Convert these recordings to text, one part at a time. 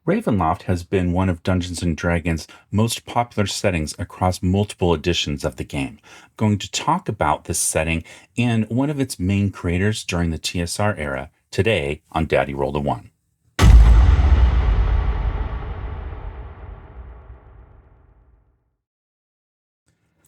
Ravenloft has been one of Dungeons & Dragons' most popular settings across multiple editions of the game. I'm going to talk about this setting and one of its main creators during the TSR era today on Daddy Roll the One.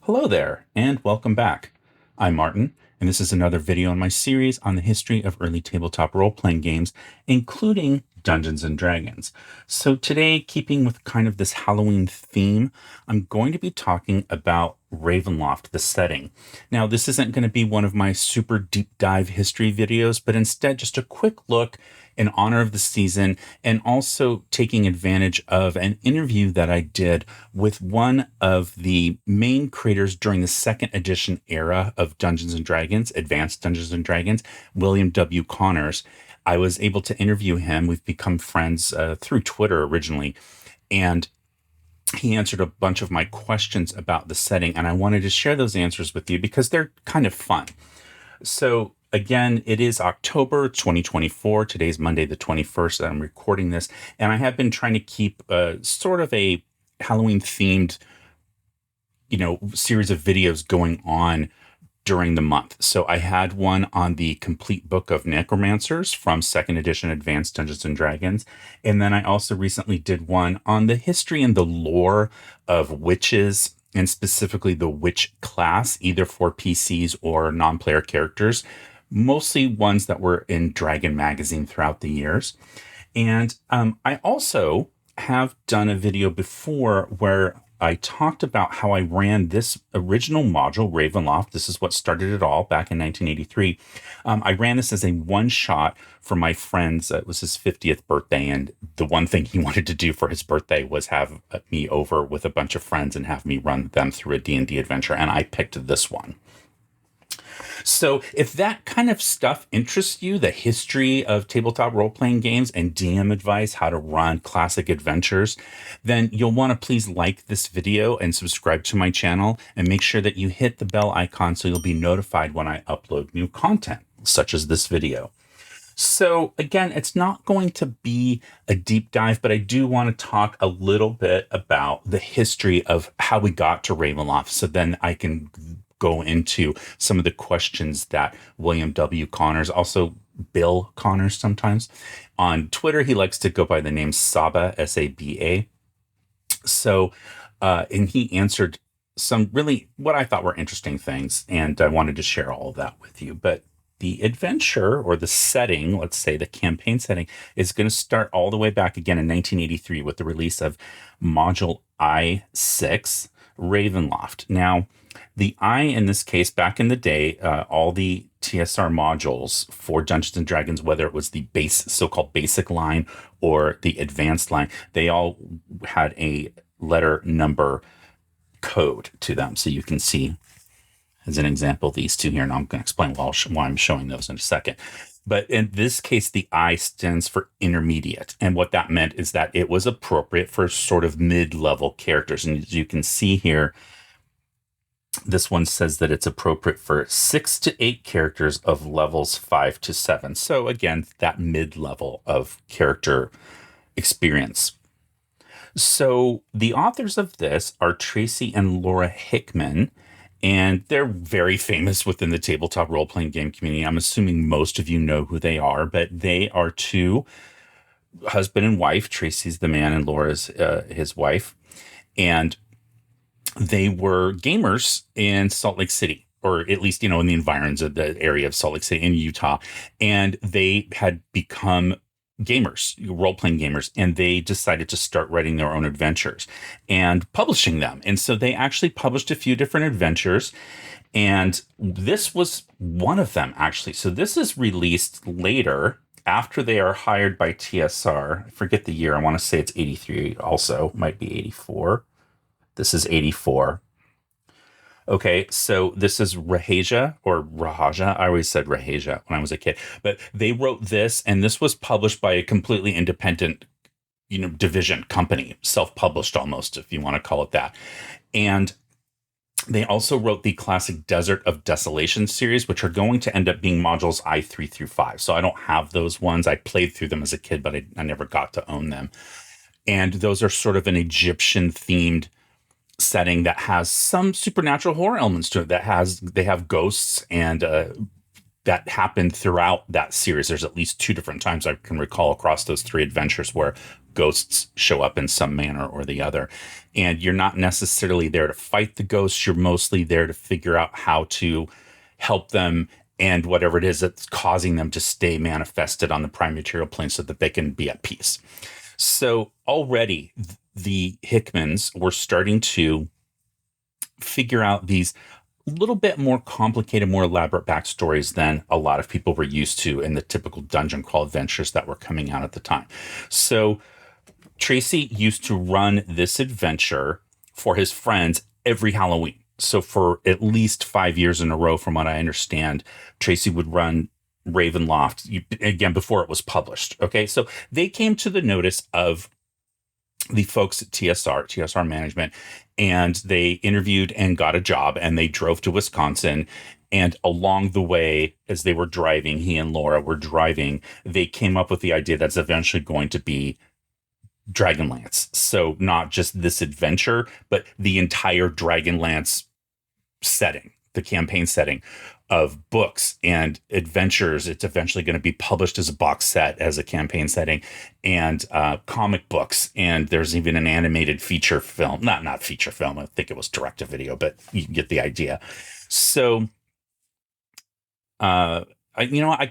Hello there, and welcome back. I'm Martin, and this is another video in my series on the history of early tabletop role-playing games, including Dungeons & Dragons. So today, keeping with kind of this Halloween theme, I'm going to be talking about Ravenloft, the setting. Now, this isn't going to be one of my super deep dive history videos, but instead just a quick look in honor of the season and also taking advantage of an interview that I did with one of the main creators during the second edition era of Dungeons & Dragons, Advanced Dungeons & Dragons, William W. Connors. I was able to interview him. We've become friends through Twitter originally, and he answered a bunch of my questions about the setting, and I wanted to share those answers with you because they're kind of fun. So again, it is October 2024. Today's Monday, the 21st, that I'm recording this. And I have been trying to keep sort of a Halloween themed, series of videos going on during the month. So I had one on the complete book of necromancers from second edition Advanced Dungeons and Dragons. And then I also recently did one on the history and the lore of witches, and specifically the witch class, either for PCs or non-player characters, mostly ones that were in Dragon Magazine throughout the years. And I also have done a video before where I talked about how I ran this original module, Ravenloft. This is what started it all back in 1983. I ran this as a one-shot for my friend's, it was his 50th birthday, and the one thing he wanted to do for his birthday was have me over with a bunch of friends and have me run them through a D&D adventure, and I picked this one. So if that kind of stuff interests you, the history of tabletop role-playing games and DM advice, how to run classic adventures, then you'll want to please like this video and subscribe to my channel, and make sure that you hit the bell icon so you'll be notified when I upload new content, such as this video. So again, it's not going to be a deep dive, but I do want to talk a little bit about the history of how we got to Ravenloft, so then I can go into some of the questions that William W. Connors, also Bill Connors sometimes, on Twitter, he likes to go by the name Saba, S-A-B-A. So, and he answered some really what I thought were interesting things, and I wanted to share all of that with you. But the adventure, or the setting, let's say the campaign setting, is going to start all the way back again in 1983 with the release of Module I10 Ravenloft. Now, the I, in this case, back in the day, all the TSR modules for Dungeons and Dragons, whether it was the base, so-called basic line or the advanced line, they all had a letter number code to them. So you can see, as an example, these two here, and I'm going to explain why I'm showing those in a second. But in this case, the I stands for intermediate. And what that meant is that it was appropriate for sort of mid-level characters. And as you can see here, this one says that it's appropriate for 6 to 8 characters of levels 5 to 7. So again, that mid-level of character experience. So the authors of this are Tracy and Laura Hickman, and they're very famous within the tabletop role-playing game community. I'm assuming most of you know who they are, but they are two husband and wife. Tracy's the man and Laura's his wife. And they were gamers in Salt Lake City, or at least, in the environs of the area of Salt Lake City in Utah. And they had become gamers, role-playing gamers, and they decided to start writing their own adventures and publishing them. And so they actually published a few different adventures, and this was one of them, actually. So this is released later after they are hired by TSR. I forget the year. I want to say it's 83 also, might be 84. This is 84. Okay, so this is Rahaja or Rahaja. I always said Rahaja when I was a kid. But they wrote this, and this was published by a completely independent, division company, self-published almost, if you want to call it that. And they also wrote the classic Desert of Desolation series, which are going to end up being modules I3 through 5. So I don't have those ones. I played through them as a kid, but I never got to own them. And those are sort of an Egyptian themed setting that has some supernatural horror elements to it. They have ghosts and that happened throughout that series. There's at least 2 different times I can recall across those 3 adventures where ghosts show up in some manner or the other. And you're not necessarily there to fight the ghosts. You're mostly there to figure out how to help them and whatever it is that's causing them to stay manifested on the prime material plane so that they can be at peace. So already the Hickmans were starting to figure out these little bit more complicated, more elaborate backstories than a lot of people were used to in the typical dungeon crawl adventures that were coming out at the time. So Tracy used to run this adventure for his friends every Halloween. So for at least 5 years in a row, from what I understand, Tracy would run Ravenloft again before it was published. Okay, so they came to the notice of the folks at TSR Management, and they interviewed and got a job, and they drove to Wisconsin. And along the way, as they were driving, he and Laura were driving, they came up with the idea that's eventually going to be Dragonlance. So not just this adventure, but the entire Dragonlance setting, the campaign setting of books and adventures. It's eventually going to be published as a box set, as a campaign setting, and comic books. And there's even an animated feature film, not feature film. I think it was direct to video, but you get the idea. So, I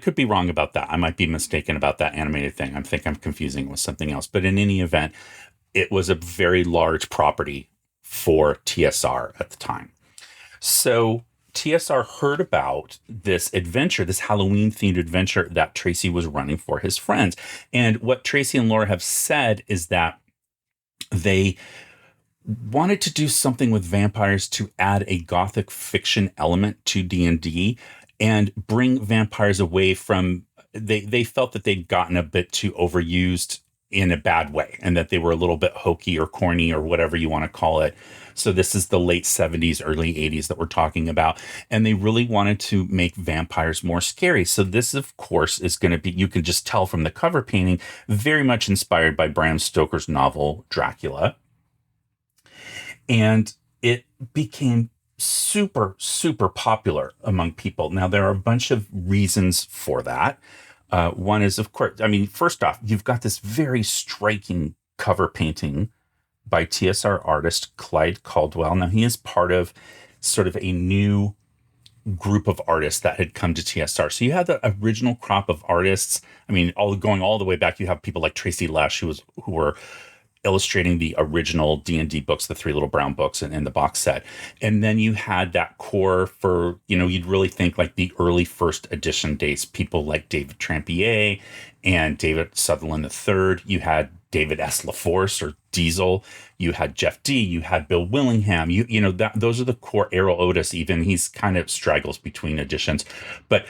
could be wrong about that. I might be mistaken about that animated thing. I think I'm confusing it with something else. But in any event, it was a very large property for TSR at the time. So TSR heard about this adventure, this Halloween-themed adventure that Tracy was running for his friends. And what Tracy and Laura have said is that they wanted to do something with vampires to add a gothic fiction element to D&D and bring vampires away from... They felt that they'd gotten a bit too overused in a bad way, and that they were a little bit hokey or corny or whatever you want to call it. So this is the late 70s, early 80s that we're talking about. And they really wanted to make vampires more scary. So this, of course, is going to be, you can just tell from the cover painting, very much inspired by Bram Stoker's novel, Dracula. And it became super, super popular among people. Now, there are a bunch of reasons for that. One is, of course, first off, you've got this very striking cover painting by TSR artist Clyde Caldwell. Now, he is part of sort of a new group of artists that had come to TSR. So you have the original crop of artists. Going all the way back, you have people like Tracy Lesh, who were illustrating the original D&D books, the 3 Little Brown books in the box set. And then you had that core for, you'd really think like the early first edition days, people like David Trampier and David Sutherland III. You had David S. LaForce or Diesel. You had Jeff D. You had Bill Willingham. Those are the core. Errol Otis, even, he's kind of straggles between editions. But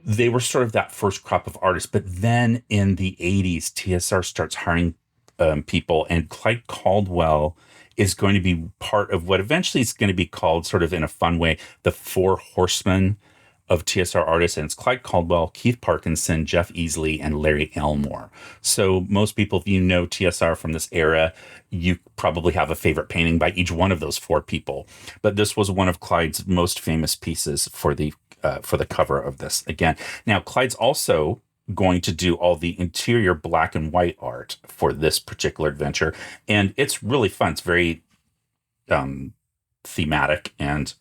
they were sort of that first crop of artists. But then in the 80s, TSR starts hiring people, and Clyde Caldwell is going to be part of what eventually is going to be called, sort of in a fun way, the 4 horsemen of TSR artists. And it's Clyde Caldwell, Keith Parkinson, Jeff Easley, and Larry Elmore. So most people, if you know TSR from this era, you probably have a favorite painting by each one of those 4 people. But this was one of Clyde's most famous pieces for the cover of this. Again, now Clyde's also going to do all the interior black and white art for this particular adventure, and it's really fun. It's very thematic and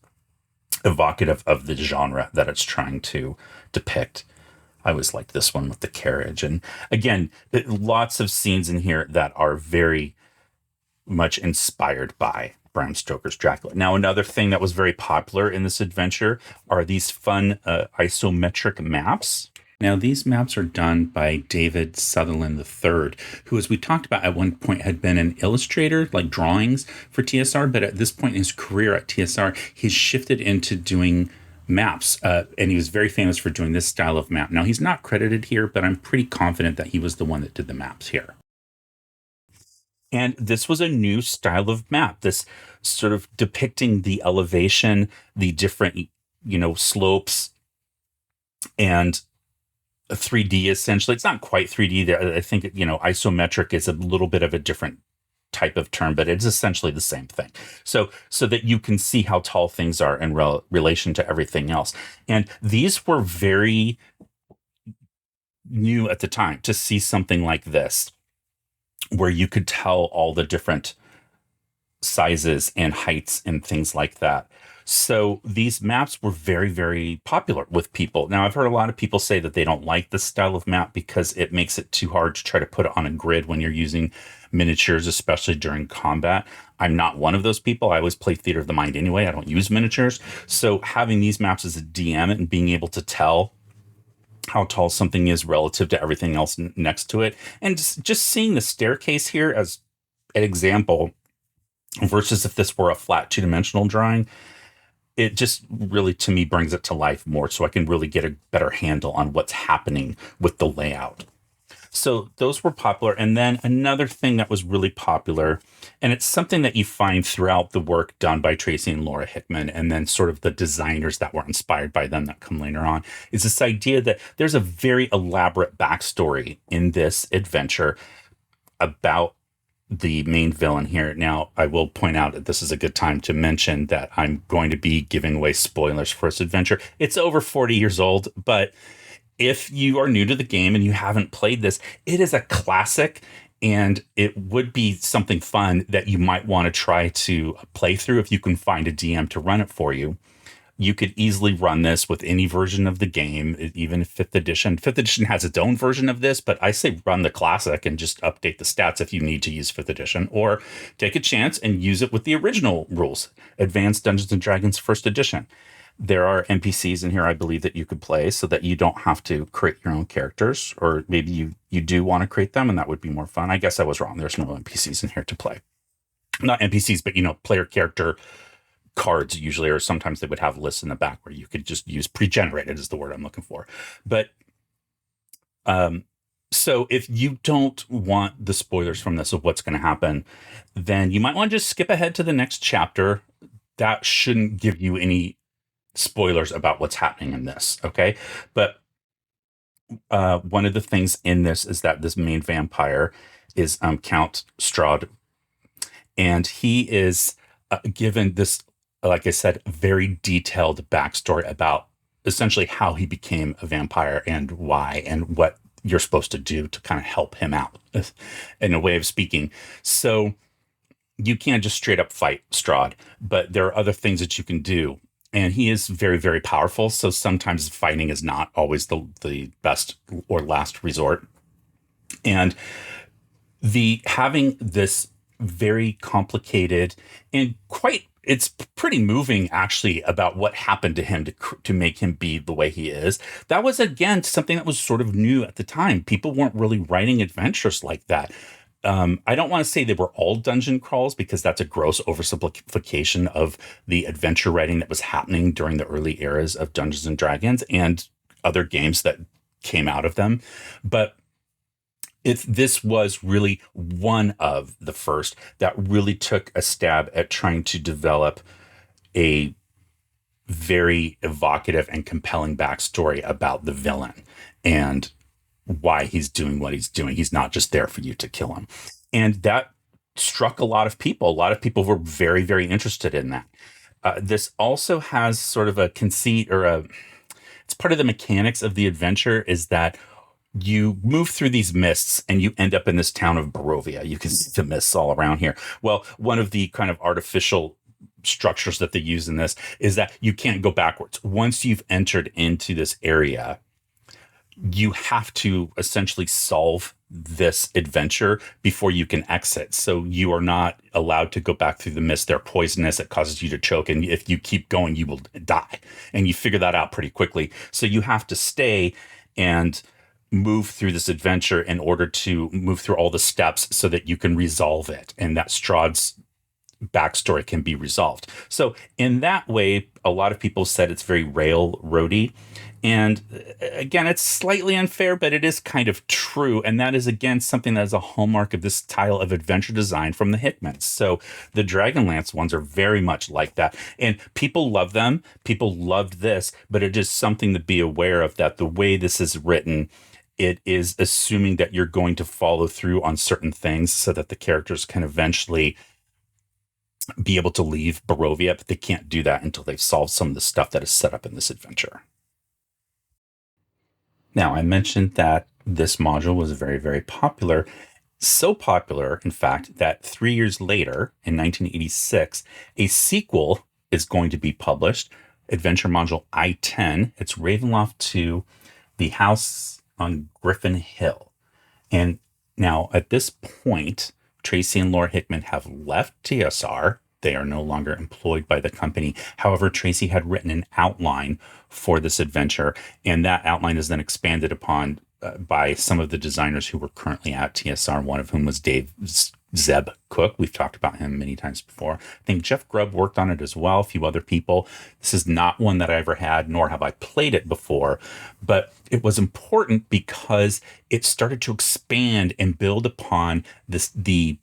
evocative of the genre that it's trying to depict. I always like this one with the carriage, and again, lots of scenes in here that are very much inspired by Bram Stoker's Dracula. Now, another thing that was very popular in this adventure are these fun isometric maps. Now, these maps are done by David Sutherland III, who, as we talked about at one point, had been an illustrator, like drawings for TSR, but at this point in his career at TSR, he's shifted into doing maps, and he was very famous for doing this style of map. Now, he's not credited here, but I'm pretty confident that he was the one that did the maps here. And this was a new style of map, this sort of depicting the elevation, the different, slopes, and 3D essentially. It's not quite 3D. There, I think isometric is a little bit of a different type of term, but it's essentially the same thing. So that you can see how tall things are in relation to everything else. And these were very new at the time to see something like this, where you could tell all the different sizes and heights and things like that. So these maps were very, very popular with people. Now, I've heard a lot of people say that they don't like this style of map because it makes it too hard to try to put it on a grid when you're using miniatures, especially during combat. I'm not one of those people. I always play Theater of the Mind anyway. I don't use miniatures. So having these maps as a DM and being able to tell how tall something is relative to everything else next to it, and just seeing the staircase here as an example versus if this were a flat two-dimensional drawing, it just really, to me, brings it to life more so I can really get a better handle on what's happening with the layout. So those were popular. And then another thing that was really popular, and it's something that you find throughout the work done by Tracy and Laura Hickman, and then sort of the designers that were inspired by them that come later on, is this idea that there's a very elaborate backstory in this adventure about the main villain here. Now, I will point out that this is a good time to mention that I'm going to be giving away spoilers for this adventure. It's over 40 years old, but if you are new to the game and you haven't played this, it is a classic, and it would be something fun that you might want to try to play through if you can find a DM to run it for you. You could easily run this with any version of the game, even 5th edition. 5th edition has its own version of this, but I say run the classic and just update the stats if you need to use 5th edition, or take a chance and use it with the original rules, Advanced Dungeons & Dragons 1st edition. There are NPCs in here, I believe, that you could play so that you don't have to create your own characters, or maybe you do want to create them, and that would be more fun. I guess I was wrong. There's no NPCs in here to play. Not NPCs, but, player character cards usually, or sometimes they would have lists in the back where you could just use pre-generated is the word I'm looking for. But so if you don't want the spoilers from this of what's going to happen, then you might want to just skip ahead to the next chapter. That shouldn't give you any spoilers about what's happening in this. Okay. But one of the things in this is that this main vampire is Count Strahd, and he is given this, like I said, very detailed backstory about essentially how he became a vampire and why, and what you're supposed to do to kind of help him out, in a way of speaking. So you can't just straight up fight Strahd, but there are other things that you can do. And he is very, very powerful. So sometimes fighting is not always the best or last resort. And having this very complicated and it's pretty moving actually about what happened to him to make him be the way he is. That was, again, something that was sort of new at the time. People weren't really writing adventures like that. I don't want to say they were all dungeon crawls, because that's a gross oversimplification of the adventure writing that was happening during the early eras of Dungeons and Dragons and other games that came out of them. But this was really one of the first that really took a stab at trying to develop a very evocative and compelling backstory about the villain and why he's doing what he's doing. He's not just there for you to kill him. And that struck a lot of people. A lot of people were very, very interested in that. This also has sort of a conceit, it's part of the mechanics of the adventure, is that you move through these mists and you end up in this town of Barovia. You can see the mists all around here. Well, one of the kind of artificial structures that they use in this is that you can't go backwards. Once you've entered into this area, you have to essentially solve this adventure before you can exit. So you are not allowed to go back through the mist. They're poisonous. It causes you to choke. And if you keep going, you will die. And you figure that out pretty quickly. So you have to stay and move through this adventure in order to move through all the steps so that you can resolve it. And that Strahd's backstory can be resolved. So in that way, a lot of people said it's very railroady. And again, it's slightly unfair, but it is kind of true. And that is, again, something that is a hallmark of this style of adventure design from the Hickmans. So the Dragonlance ones are very much like that. And people love them. People loved this, but it is something to be aware of, that the way this is written, it is assuming that you're going to follow through on certain things so that the characters can eventually be able to leave Barovia, but they can't do that until they've solved some of the stuff that is set up in this adventure. Now, I mentioned that this module was very, very popular. So popular, in fact, that 3 years later, in 1986, a sequel is going to be published, Adventure Module I10. It's Ravenloft II, The House on Griffin Hill. And now, at this point, Tracy and Laura Hickman have left TSR. They are no longer employed by the company. However, Tracy had written an outline for this adventure, and that outline is then expanded upon by some of the designers who were currently at TSR, one of whom was Dave Zeb Cook. We've talked about him many times before. I think Jeff Grubb worked on it as well, a few other people. This is not one that I ever had, nor have I played it before, but it was important because it started to expand and build upon the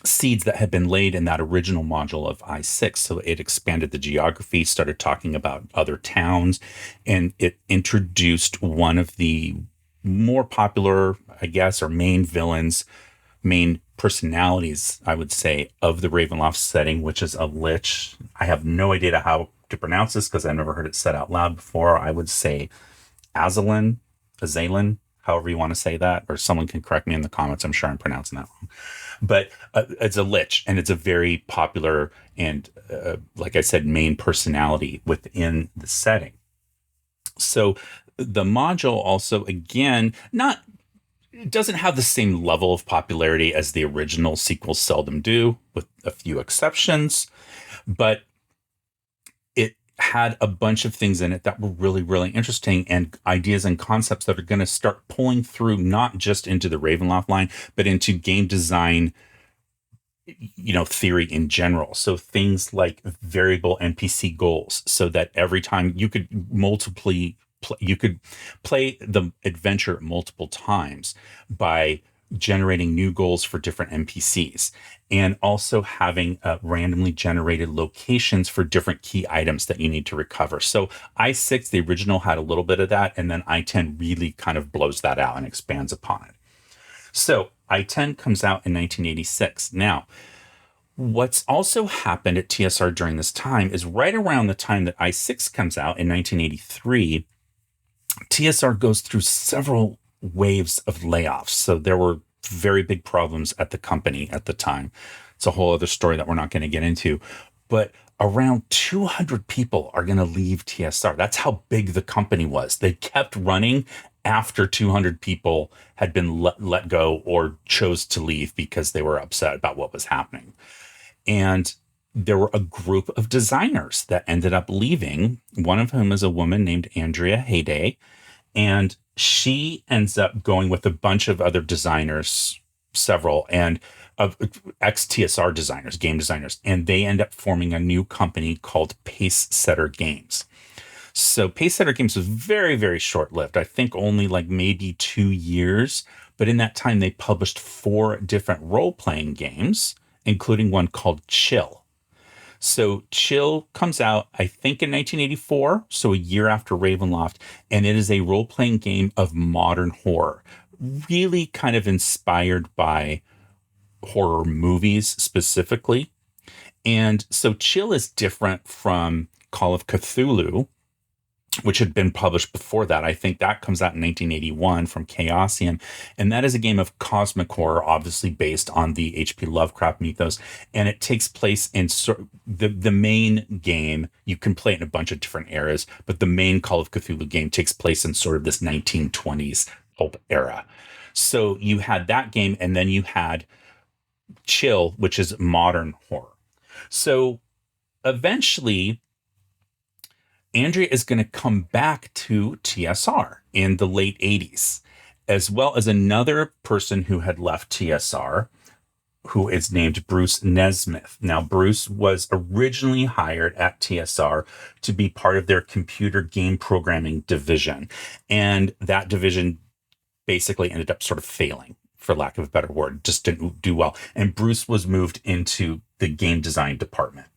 seeds that had been laid in that original module of I6. So it expanded the geography, started talking about other towns, and it introduced one of the more popular, I guess, or main villains, main personalities, I would say, of the Ravenloft setting, which is a lich. I have no idea how to pronounce this because I've never heard it said out loud before. I would say Azalin, however you want to say that, or someone can correct me in the comments. I'm sure I'm pronouncing that wrong. But it's a lich, and it's a very popular and, like I said, main personality within the setting. So the module also, again, it doesn't have the same level of popularity as the original sequels seldom do, with a few exceptions, but it had a bunch of things in it that were really, really interesting, and ideas and concepts that are going to start pulling through not just into the Ravenloft line, but into game design, theory in general. So things like variable NPC goals, so that every time you could play the adventure multiple times by generating new goals for different NPCs, and also having randomly generated locations for different key items that you need to recover. So I6, the original, had a little bit of that, and then I10 really kind of blows that out and expands upon it. So I10 comes out in 1986. Now, what's also happened at TSR during this time is right around the time that I6 comes out in 1983, TSR goes through several waves of layoffs. So there were very big problems at the company at the time. It's a whole other story that we're not going to get into. But around 200 people are going to leave TSR. That's how big the company was. They kept running after 200 people had been let go or chose to leave because they were upset about what was happening. And there were a group of designers that ended up leaving, one of whom is a woman named Andrea Hayday. And she ends up going with a bunch of other designers, several, and of ex-TSR designers, game designers. And they end up forming a new company called Pace Setter Games. So Pace Setter Games was very, very short-lived. I think only like maybe 2 years. But in that time, they published 4 different role-playing games, including one called Chill. So Chill comes out, I think, in 1984, so a year after Ravenloft, and it is a role-playing game of modern horror, really kind of inspired by horror movies specifically. And so Chill is different from Call of Cthulhu, which had been published before that. I think that comes out in 1981 from Chaosium. And that is a game of cosmic horror, obviously based on the H.P. Lovecraft mythos. And it takes place in the main game. You can play it in a bunch of different eras, but the main Call of Cthulhu game takes place in sort of this 1920s pulp era. So you had that game, and then you had Chill, which is modern horror. So eventually, Andrea is going to come back to TSR in the late 80s, as well as another person who had left TSR, who is named Bruce Nesmith. Now, Bruce was originally hired at TSR to be part of their computer game programming division. And that division basically ended up sort of failing, for lack of a better word, just didn't do well. And Bruce was moved into the game design department.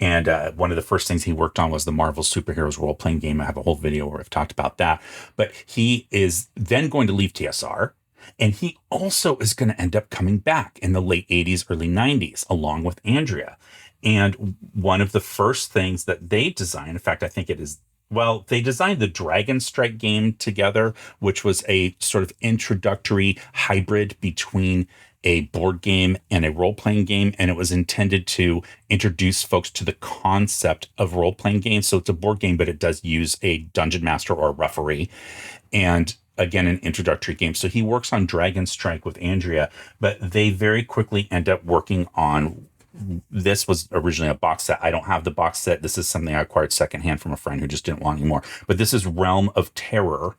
And one of the first things he worked on was the Marvel Superheroes role-playing game. I have a whole video where I've talked about that. But he is then going to leave TSR. And he also is going to end up coming back in the late 80s, early 90s, along with Andrea. And one of the first things that they designed, in fact, I think it is, well, they designed the Dragon Strike game together, which was a sort of introductory hybrid between a board game and a role-playing game, and it was intended to introduce folks to the concept of role-playing games. So it's a board game, but it does use a dungeon master or a referee, and again, an introductory game. So he works on Dragon Strike with Andrea, but they very quickly end up working on, this was originally a box set. I don't have the box set. This is something I acquired secondhand from a friend who just didn't want anymore. But this is Realm of Terror,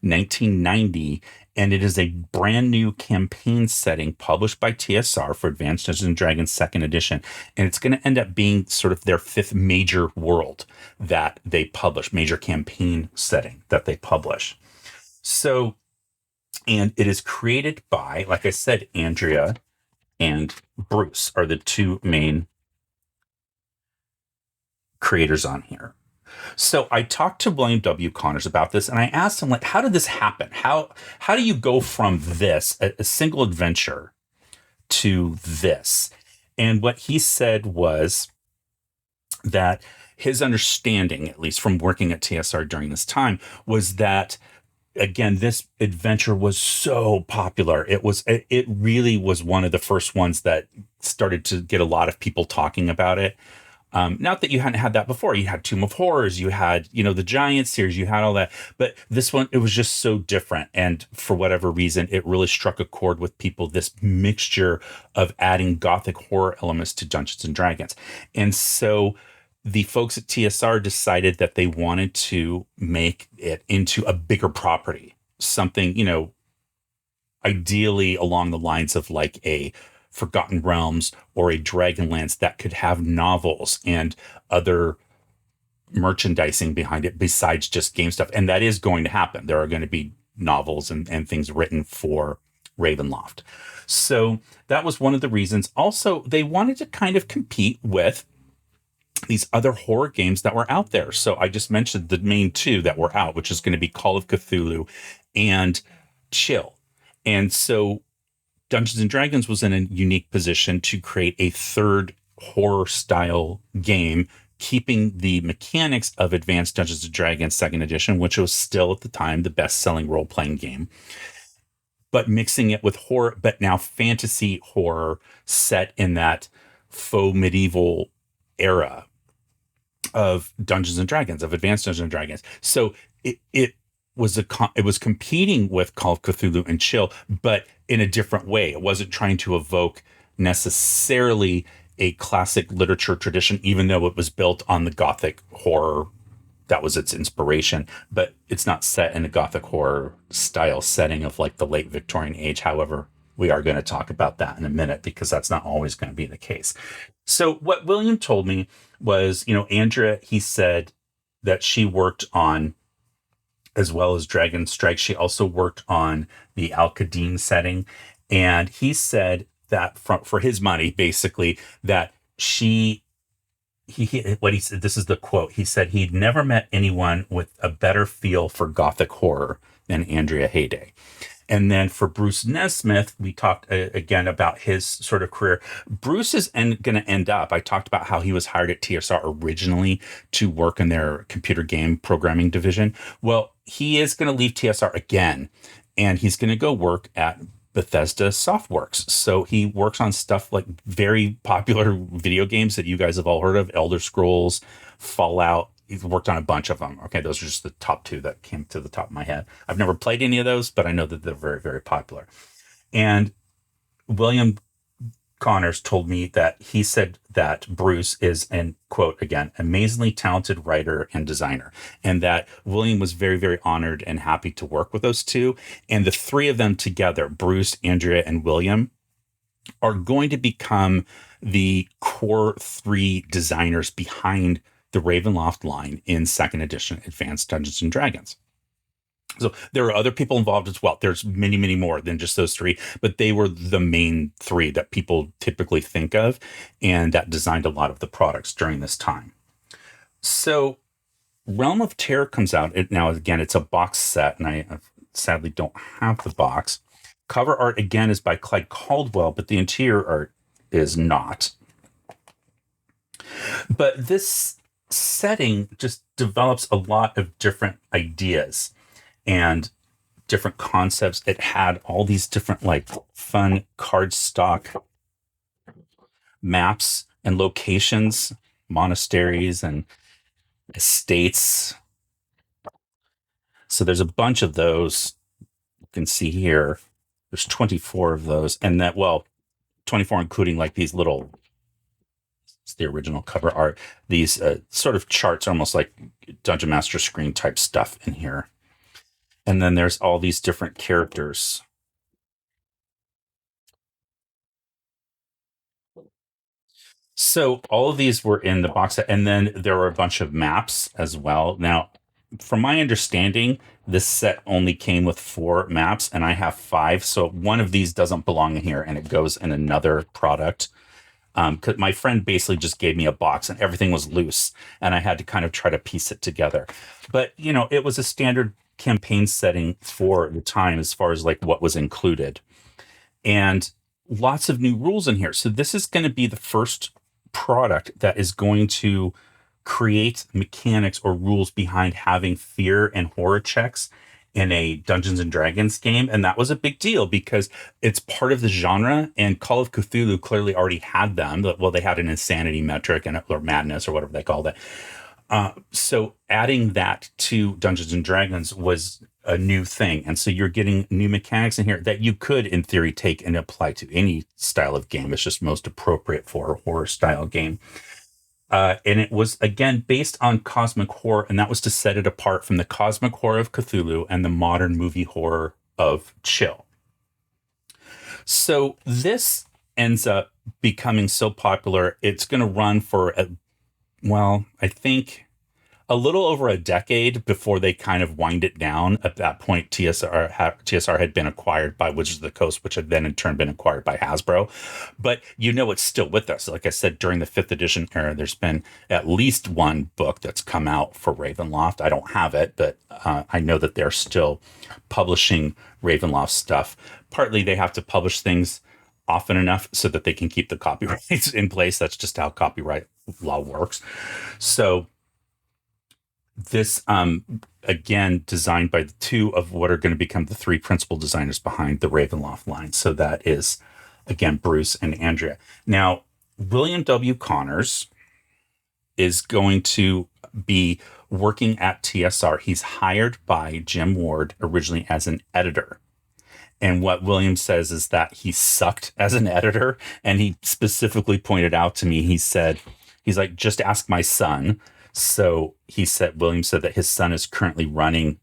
1990, and it is a brand new campaign setting published by TSR for Advanced Dungeons and Dragons 2nd edition. And it's going to end up being sort of their 5th major world that they publish, major campaign setting that they publish. So, and it is created by, like I said, Andrea and Bruce are the two main creators on here. So I talked to William W. Connors about this, and I asked him, like, how did this happen? How do you go from this, a single adventure, to this? And what he said was that his understanding, at least from working at TSR during this time, was that, again, this adventure was so popular. It really was one of the first ones that started to get a lot of people talking about it. Not that you hadn't had that before. You had Tomb of Horrors, you had, the Giant series, you had all that. But this one, it was just so different. And for whatever reason, it really struck a chord with people, this mixture of adding Gothic horror elements to Dungeons and Dragons. And so the folks at TSR decided that they wanted to make it into a bigger property, something, ideally along the lines of like a Forgotten Realms or a Dragonlance that could have novels and other merchandising behind it besides just game stuff. And that is going to happen. There are going to be novels and things written for Ravenloft. So that was one of the reasons. Also, they wanted to kind of compete with these other horror games that were out there. So I just mentioned the main two that were out, which is going to be Call of Cthulhu and Chill. And so Dungeons and Dragons was in a unique position to create a third horror style game, keeping the mechanics of Advanced Dungeons and Dragons 2nd edition, which was still at the time the best-selling role-playing game, but mixing it with horror, but now fantasy horror set in that faux medieval era of Dungeons and Dragons, of Advanced Dungeons and Dragons. So it was competing with Call of Cthulhu and Chill, but in a different way. It wasn't trying to evoke necessarily a classic literature tradition, even though it was built on the Gothic horror. That was its inspiration, but it's not set in a Gothic horror style setting of like the late Victorian age. However, we are going to talk about that in a minute because that's not always going to be the case. So what William told me was, Andrea, he said that she worked on, as well as Dragon Strike, she also worked on the Al-Qadim setting. And he said that for his money, basically, that what he said, this is the quote, he said he'd never met anyone with a better feel for Gothic horror than Andrea Hayday. And then for Bruce Nesmith, we talked again about his sort of career. Bruce is going to end up, I talked about how he was hired at TSR originally to work in their computer game programming division. Well, he is going to leave TSR again, and he's going to go work at Bethesda Softworks. So he works on stuff like very popular video games that you guys have all heard of, Elder Scrolls, Fallout. He's worked on a bunch of them. Okay, those are just the top two that came to the top of my head. I've never played any of those, but I know that they're very, very popular. And William Connors told me that he said that Bruce is, and quote again, amazingly talented writer and designer, and that William was very, very honored and happy to work with those two. And the three of them together, Bruce, Andrea, and William, are going to become the core three designers behind the Ravenloft line in second edition Advanced Dungeons and Dragons. So there are other people involved as well. There's many, many more than just those three, but they were the main three that people typically think of and that designed a lot of the products during this time. So Realm of Terror comes out. Now, again, it's a box set, and I sadly don't have the box. Cover art, again, is by Clyde Caldwell, but the interior art is not. But this setting just develops a lot of different ideas and different concepts. It had all these different, like, fun cardstock maps and locations, monasteries and estates. So there's a bunch of those. You can see here, there's 24 of those. And that, well, 24 including like these little, it's the original cover art, these sort of charts, almost like Dungeon Master screen type stuff in here. And then there's all these different characters. So all of these were in the box set, and then there were a bunch of maps as well. Now, from my understanding, this set only came with 4 maps, and I have 5. So one of these doesn't belong in here, and it goes in another product. Because my friend basically just gave me a box, and everything was loose, and I had to kind of try to piece it together. But you know, it was a standard campaign setting for the time as far as like what was included, and lots of new rules in here. So this is going to be the first product that is going to create mechanics or rules behind having fear and horror checks in a Dungeons and Dragons game. And that was a big deal because it's part of the genre, and Call of Cthulhu clearly already had them. Well, they had an insanity metric and or madness or whatever they called it. So adding that to Dungeons and Dragons was a new thing. And so you're getting new mechanics in here that you could, in theory, take and apply to any style of game. It's just most appropriate for a horror style game. And it was, again, based on cosmic horror, and that was to set it apart from the cosmic horror of Cthulhu and the modern movie horror of Chill. So this ends up becoming so popular, it's going to run for, I think a little over a decade before they kind of wind it down. At that point, TSR had been acquired by Wizards of the Coast, which had then in turn been acquired by Hasbro. But you know, it's still with us. Like I said, during the 5th edition era, there's been at least one book that's come out for Ravenloft. I don't have it, but I know that they're still publishing Ravenloft stuff. Partly they have to publish things often enough so that they can keep the copyrights in place. That's just how copyright law works. So this, again, designed by the 2 of what are going to become the 3 principal designers behind the Ravenloft line. So that is, again, Bruce and Andrea. Now, William W. Connors is going to be working at TSR. He's hired by Jim Ward originally as an editor. And what William says is that he sucked as an editor. And he specifically pointed out to me, he's like, just ask my son. So William said that his son is currently running,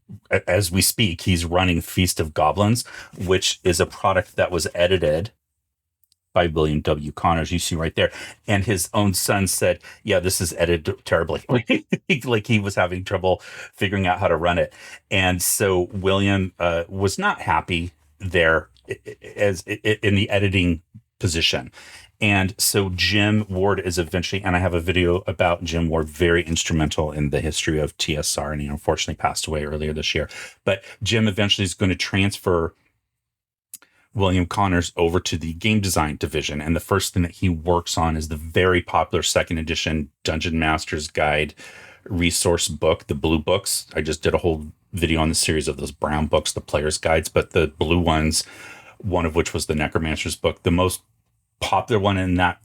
as we speak, he's running Feast of Goblins, which is a product that was edited by William W. Connors, you see right there. And his own son said, yeah, this is edited terribly. Like he was having trouble figuring out how to run it. And so William was not happy there as in the editing position. And so Jim Ward is eventually, and I have a video about Jim Ward, very instrumental in the history of TSR, and he unfortunately passed away earlier this year. But Jim eventually is going to transfer William Connors over to the game design division. And the first thing that he works on is the very popular 2nd edition Dungeon Master's Guide resource book, the blue books. I just did a whole video on the series of those brown books, the player's guides, but the blue ones, one of which was the Necromancer's book. The most popular one in that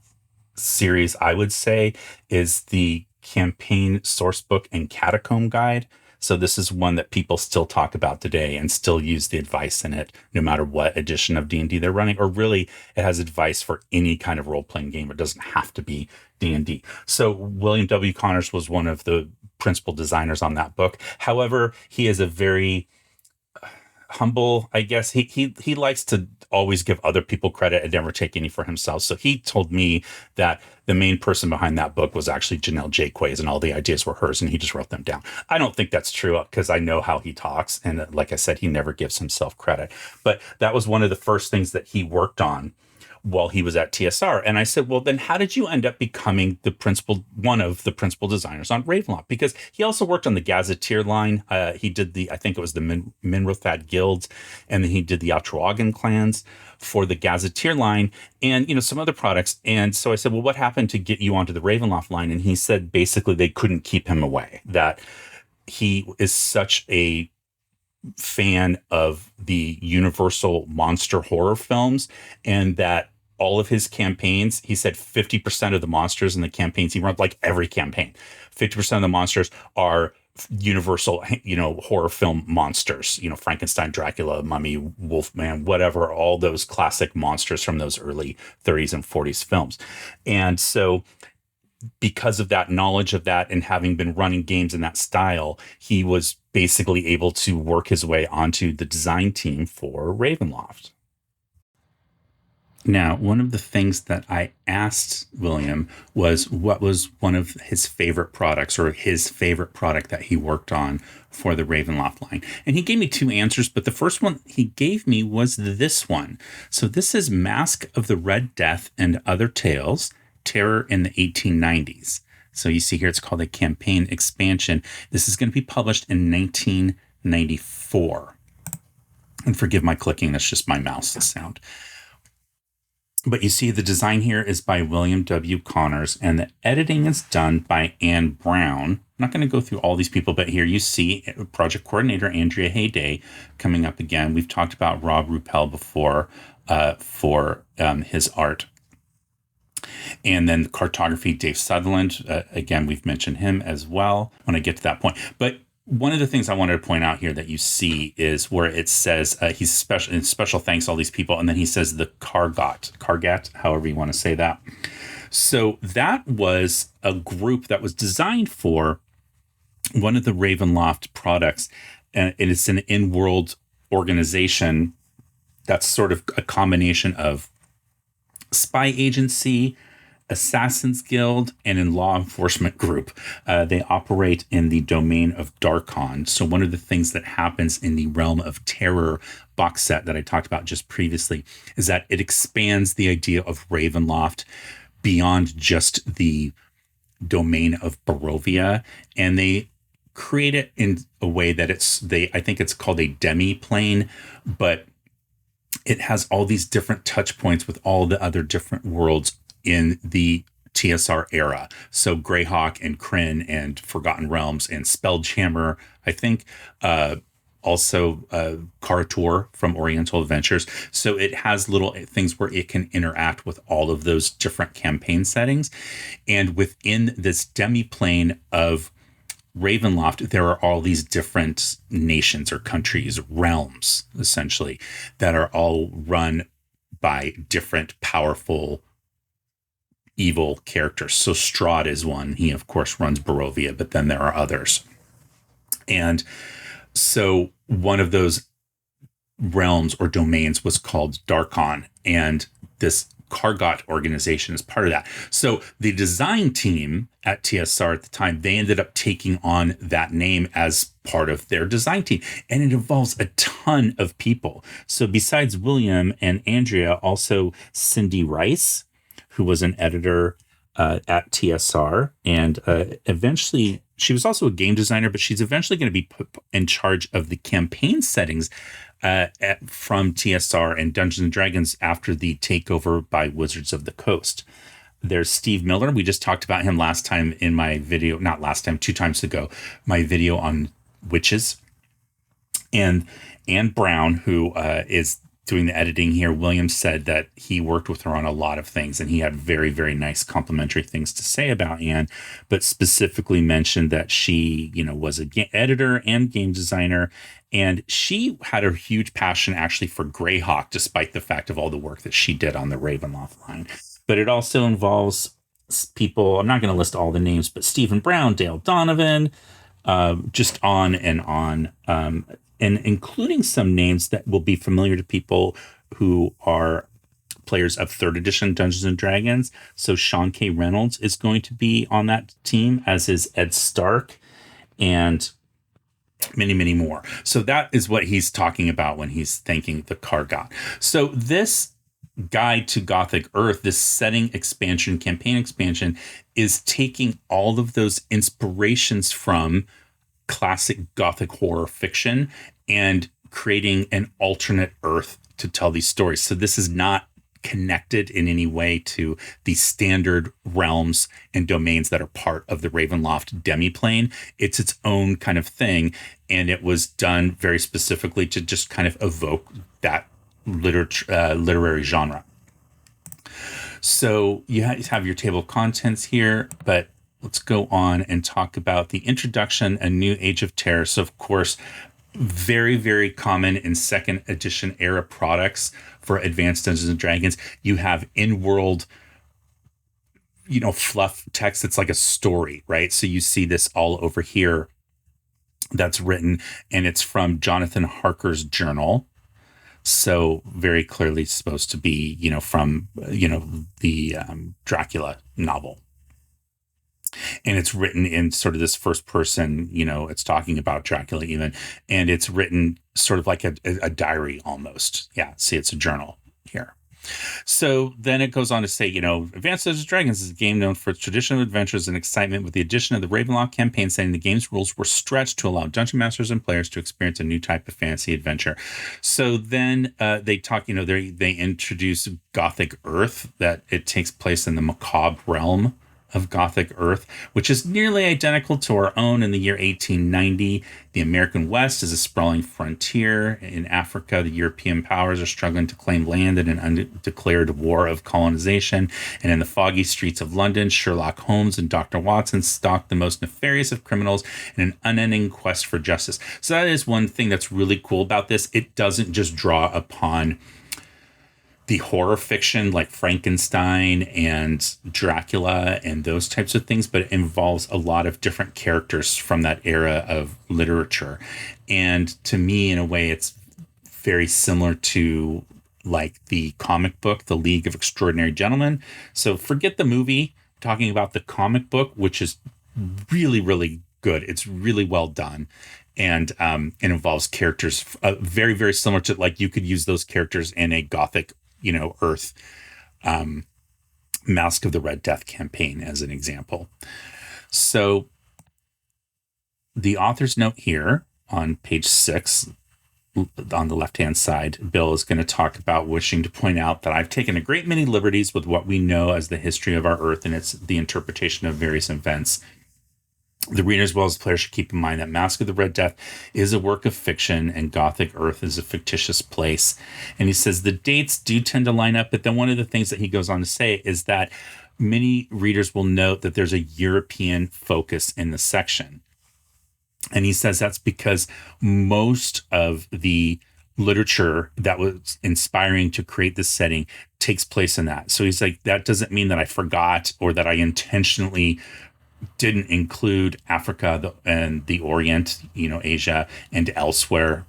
series, I would say, is the campaign source book and catacomb guide. So this is one that people still talk about today and still use the advice in it, no matter what edition of D&D they're running, or really it has advice for any kind of role-playing game. It doesn't have to be D&D. So William W. Connors was one of the principal designers on that book. However, he is a very humble, I guess. He likes to always give other people credit and never take any for himself. So he told me that the main person behind that book was actually Janelle Jaquays, and all the ideas were hers, and he just wrote them down. I don't think that's true because I know how he talks. And like I said, he never gives himself credit. But that was one of the first things that he worked on while he was at TSR. And I said, well, then how did you end up becoming one of the principal designers on Ravenloft? Because he also worked on the Gazetteer line. He did I think it was the Minrothad Guilds, and then he did the Outroagan clans for the Gazetteer line and, some other products. And so I said, well, what happened to get you onto the Ravenloft line? And he said, basically, they couldn't keep him away, that he is such a fan of the Universal monster horror films, and that all of his campaigns, he said 50% of the monsters in the campaigns he runs, like every campaign, 50% of the monsters are Universal, horror film monsters, Frankenstein, Dracula, Mummy, Wolfman, whatever, all those classic monsters from those early 30s and 40s films. And so because of that knowledge of that and having been running games in that style, he was basically able to work his way onto the design team for Ravenloft. Now, one of the things that I asked William was what was one of his favorite products, or his favorite product that he worked on for the Ravenloft line. And he gave me two answers, but the first one he gave me was this one. So this is Masque of the Red Death and Other Tales, Terror in the 1890s. So you see here, it's called a campaign expansion. This is going to be published in 1994. And forgive my clicking, that's just my mouse sound. But you see the design here is by William W. Connors, and the editing is done by Anne Brown. I'm not going to go through all these people, but here you see project coordinator Andrea Hayday coming up again. We've talked about Rob Ruppel before for his art. And then the cartography, Dave Sutherland. Again, we've mentioned him as well when I get to that point. But one of the things I wanted to point out here that you see is where it says he's special thanks to all these people. And then he says the Kargat, however you want to say that. So that was a group that was designed for one of the Ravenloft products. And it's an in-world organization that's sort of a combination of spy agency, Assassin's Guild, and in law enforcement group. They operate in the domain of Darkon. So one of the things that happens in the Realm of Terror box set that I talked about just previously is that it expands the idea of Ravenloft beyond just the domain of Barovia, and they create it in a way that I think it's called a demi-plane, but it has all these different touch points with all the other different worlds in the TSR era. So Greyhawk and Kryn and Forgotten Realms and Spelljammer, I think, also Karator from Oriental Adventures. So it has little things where it can interact with all of those different campaign settings. And within this demi-plane of Ravenloft, there are all these different nations or countries, realms, essentially, that are all run by different powerful evil characters. So Strahd is one. He, of course, runs Barovia, but then there are others. And so one of those realms or domains was called Darkon, and this Kargat organization is part of that. So the design team at TSR at the time, they ended up taking on that name as part of their design team. And it involves a ton of people. So besides William and Andrea, also Cindy Rice, who was an editor at TSR. And eventually, she was also a game designer, but she's eventually going to be put in charge of the campaign settings from TSR and Dungeons and Dragons after the takeover by Wizards of the Coast. There's Steve Miller. We just talked about him last time in my video, not last time, 2 times ago, my video on witches. And Anne Brown, who is doing the editing here, William said that he worked with her on a lot of things, and he had very, very nice complimentary things to say about Anne, but specifically mentioned that she, was an editor and game designer, and she had a huge passion actually for Greyhawk, despite the fact of all the work that she did on the Ravenloft line. But it also involves people, I'm not going to list all the names, but Stephen Brown, Dale Donovan, just on and on, and including some names that will be familiar to people who are players of third edition Dungeons and Dragons. So Sean K. Reynolds is going to be on that team, as is Ed Stark and many, many more. So that is what he's talking about when he's thanking the Kargot. So this Guide to Gothic Earth, this setting expansion, campaign expansion, is taking all of those inspirations from classic Gothic horror fiction and creating an alternate Earth to tell these stories. So this is not connected in any way to the standard realms and domains that are part of the Ravenloft demiplane. It's its own kind of thing, and it was done very specifically to just kind of evoke that literary genre. So you have your table of contents here, but let's go on and talk about the introduction, A New Age of Terror. So, of course, very, very common in second edition era products for Advanced Dungeons and Dragons. You have in-world, fluff text that's like a story, right? So you see this all over here that's written, and it's from Jonathan Harker's journal. So very clearly supposed to be, from, the Dracula novel. And it's written in sort of this first person, it's talking about Dracula even, and it's written sort of like a diary almost. Yeah, see, it's a journal here. So then it goes on to say, Advanced Dungeons & Dragons is a game known for its traditional adventures and excitement. With the addition of the Ravenloft campaign setting, the game's rules were stretched to allow dungeon masters and players to experience a new type of fantasy adventure. So then they talk, they introduce Gothic Earth, that it takes place in the macabre realm of Gothic Earth, which is nearly identical to our own in the year 1890. The American West is a sprawling frontier. In Africa, the European powers are struggling to claim land in an undeclared war of colonization. And in the foggy streets of London, Sherlock Holmes and Dr. Watson stalk the most nefarious of criminals in an unending quest for justice. So that is one thing that's really cool about this. It doesn't just draw upon the horror fiction like Frankenstein and Dracula and those types of things, but it involves a lot of different characters from that era of literature. And to me, in a way, it's very similar to like the comic book, The League of Extraordinary Gentlemen. So forget the movie, talking about the comic book, which is really, really good. It's really well done. And it involves characters very, very similar to, like, you could use those characters in a Gothic Earth Masque of the Red Death campaign as an example. So the author's note here on page 6 on the left-hand side, Bill is going to talk about wishing to point out that I've taken a great many liberties with what we know as the history of our Earth and its the interpretation of various events. The reader as well as the player should keep in mind that Masque of the Red Death is a work of fiction and Gothic Earth is a fictitious place. And he says the dates do tend to line up, but then one of the things that he goes on to say is that many readers will note that there's a European focus in the section. And he says that's because most of the literature that was inspiring to create this setting takes place in that. So he's like, that doesn't mean that I forgot or that I intentionally didn't include Africa and the Orient, Asia and elsewhere.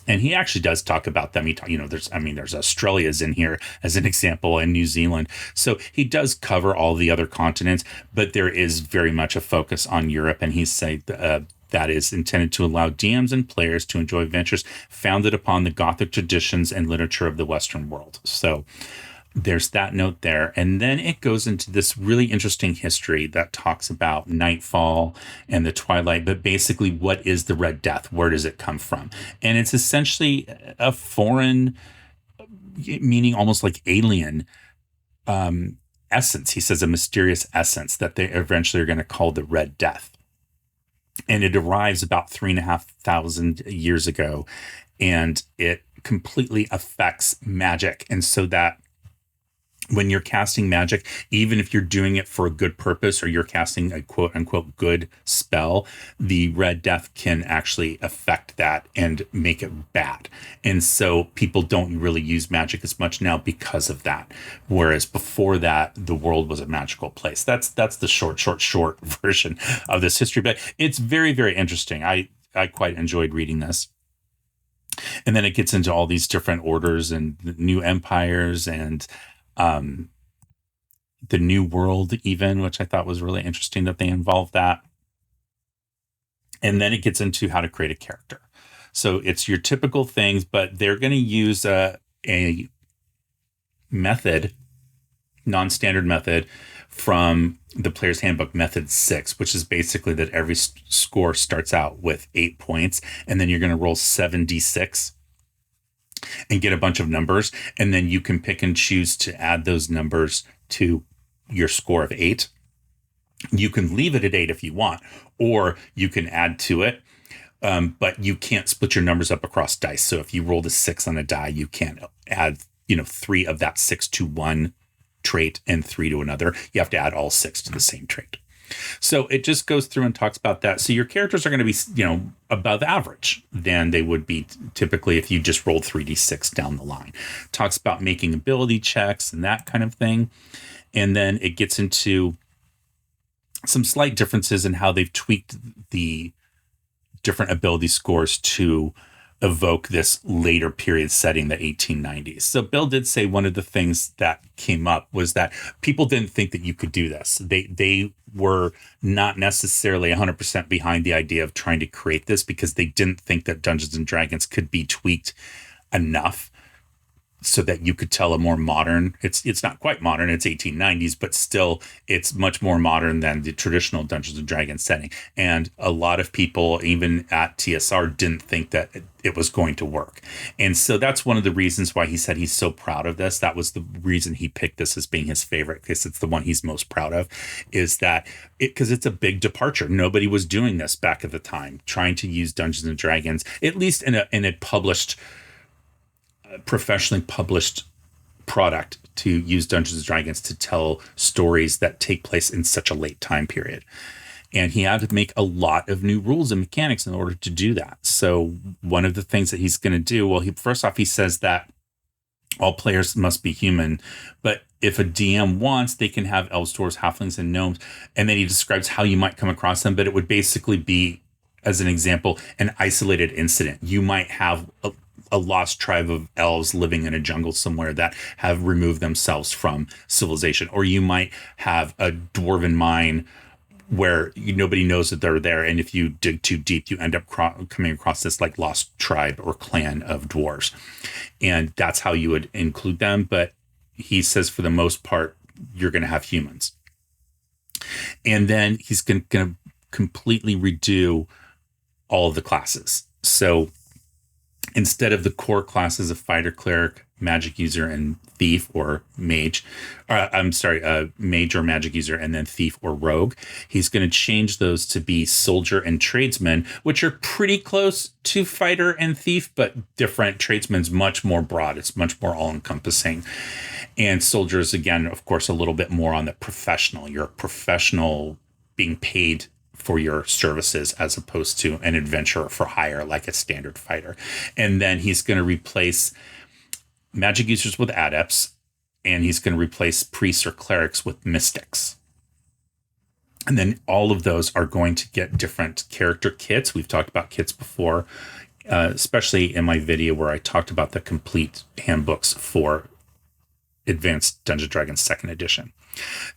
And he actually does talk about them. There's Australia's in here as an example, and New Zealand. So he does cover all the other continents, but there is very much a focus on Europe. And he's saying that is intended to allow DMs and players to enjoy adventures founded upon the Gothic traditions and literature of the Western world. So there's that note there. And then it goes into this really interesting history that talks about Nightfall and the Twilight, but basically what is the Red Death? Where does it come from? And it's essentially a foreign, meaning almost like alien essence. He says a mysterious essence that they eventually are going to call the Red Death. And it arrives about 3,500 years ago, and it completely affects magic. And so that when you're casting magic, even if you're doing it for a good purpose or you're casting a quote unquote good spell, the Red Death can actually affect that and make it bad. And so people don't really use magic as much now because of that. Whereas before that, the world was a magical place. That's the short version of this history. But it's very, very interesting. I quite enjoyed reading this. And then it gets into all these different orders and new empires and um, the new world even, which I thought was really interesting that they involved that. And then it gets into how to create a character. So it's your typical things, but they're going to use a method, non-standard method from the Player's Handbook Method 6, which is basically that every score starts out with 8 points, and then you're going to roll 7d6 and get a bunch of numbers, and then you can pick and choose to add those numbers to your score of 8. You can leave it at 8 if you want, or you can add to it, but you can't split your numbers up across dice. So if you rolled a 6 on a die, you can't add 3 of that 6 to one trait and 3 to another. You have to add all 6 to the same trait. So it just goes through and talks about that. So your characters are going to be, above average than they would be typically if you just rolled 3d6 down the line. Talks about making ability checks and that kind of thing. And then it gets into some slight differences in how they've tweaked the different ability scores to evoke this later period setting, the 1890s. So Bill did say one of the things that came up was that people didn't think that you could do this. They were not necessarily 100% behind the idea of trying to create this because they didn't think that Dungeons and Dragons could be tweaked enough so that you could tell a more modern, it's not quite modern, it's 1890s, but still it's much more modern than the traditional Dungeons and Dragons setting. And a lot of people, even at TSR, didn't think that it was going to work. And so that's one of the reasons why he said he's so proud of this. That was the reason he picked this as being his favorite, because it's the one he's most proud of, is that because it's a big departure. Nobody was doing this back at the time, trying to use Dungeons and Dragons, at least in a published, professionally published product, to use Dungeons and Dragons to tell stories that take place in such a late time period. And he had to make a lot of new rules and mechanics in order to do that. So one of the things that he's going to do, well, first off, he says that all players must be human, but if a DM wants, they can have elves, dwarves, halflings, and gnomes. And then he describes how you might come across them, but it would basically be, as an example, an isolated incident. You might have a lost tribe of elves living in a jungle somewhere that have removed themselves from civilization. Or you might have a dwarven mine where nobody knows that they're there. And if you dig too deep, you end up coming across this like lost tribe or clan of dwarves. And that's how you would include them. But he says for the most part, you're going to have humans. And then he's going to completely redo all of the classes. So instead of the core classes of fighter, cleric, magic user, and thief or mage, mage or magic user, and then thief or rogue, he's going to change those to be soldier and tradesman, which are pretty close to fighter and thief, but different. Tradesman's much more broad. It's much more all-encompassing. And soldiers, again, of course, a little bit more on the professional. You're a professional being paid for your services as opposed to an adventurer for hire like a standard fighter. And then he's going to replace magic users with adepts, and he's going to replace priests or clerics with mystics. And then all of those are going to get different character kits. We've talked about kits before, especially in my video where I talked about the complete handbooks for Advanced Dungeons & Dragons 2nd edition.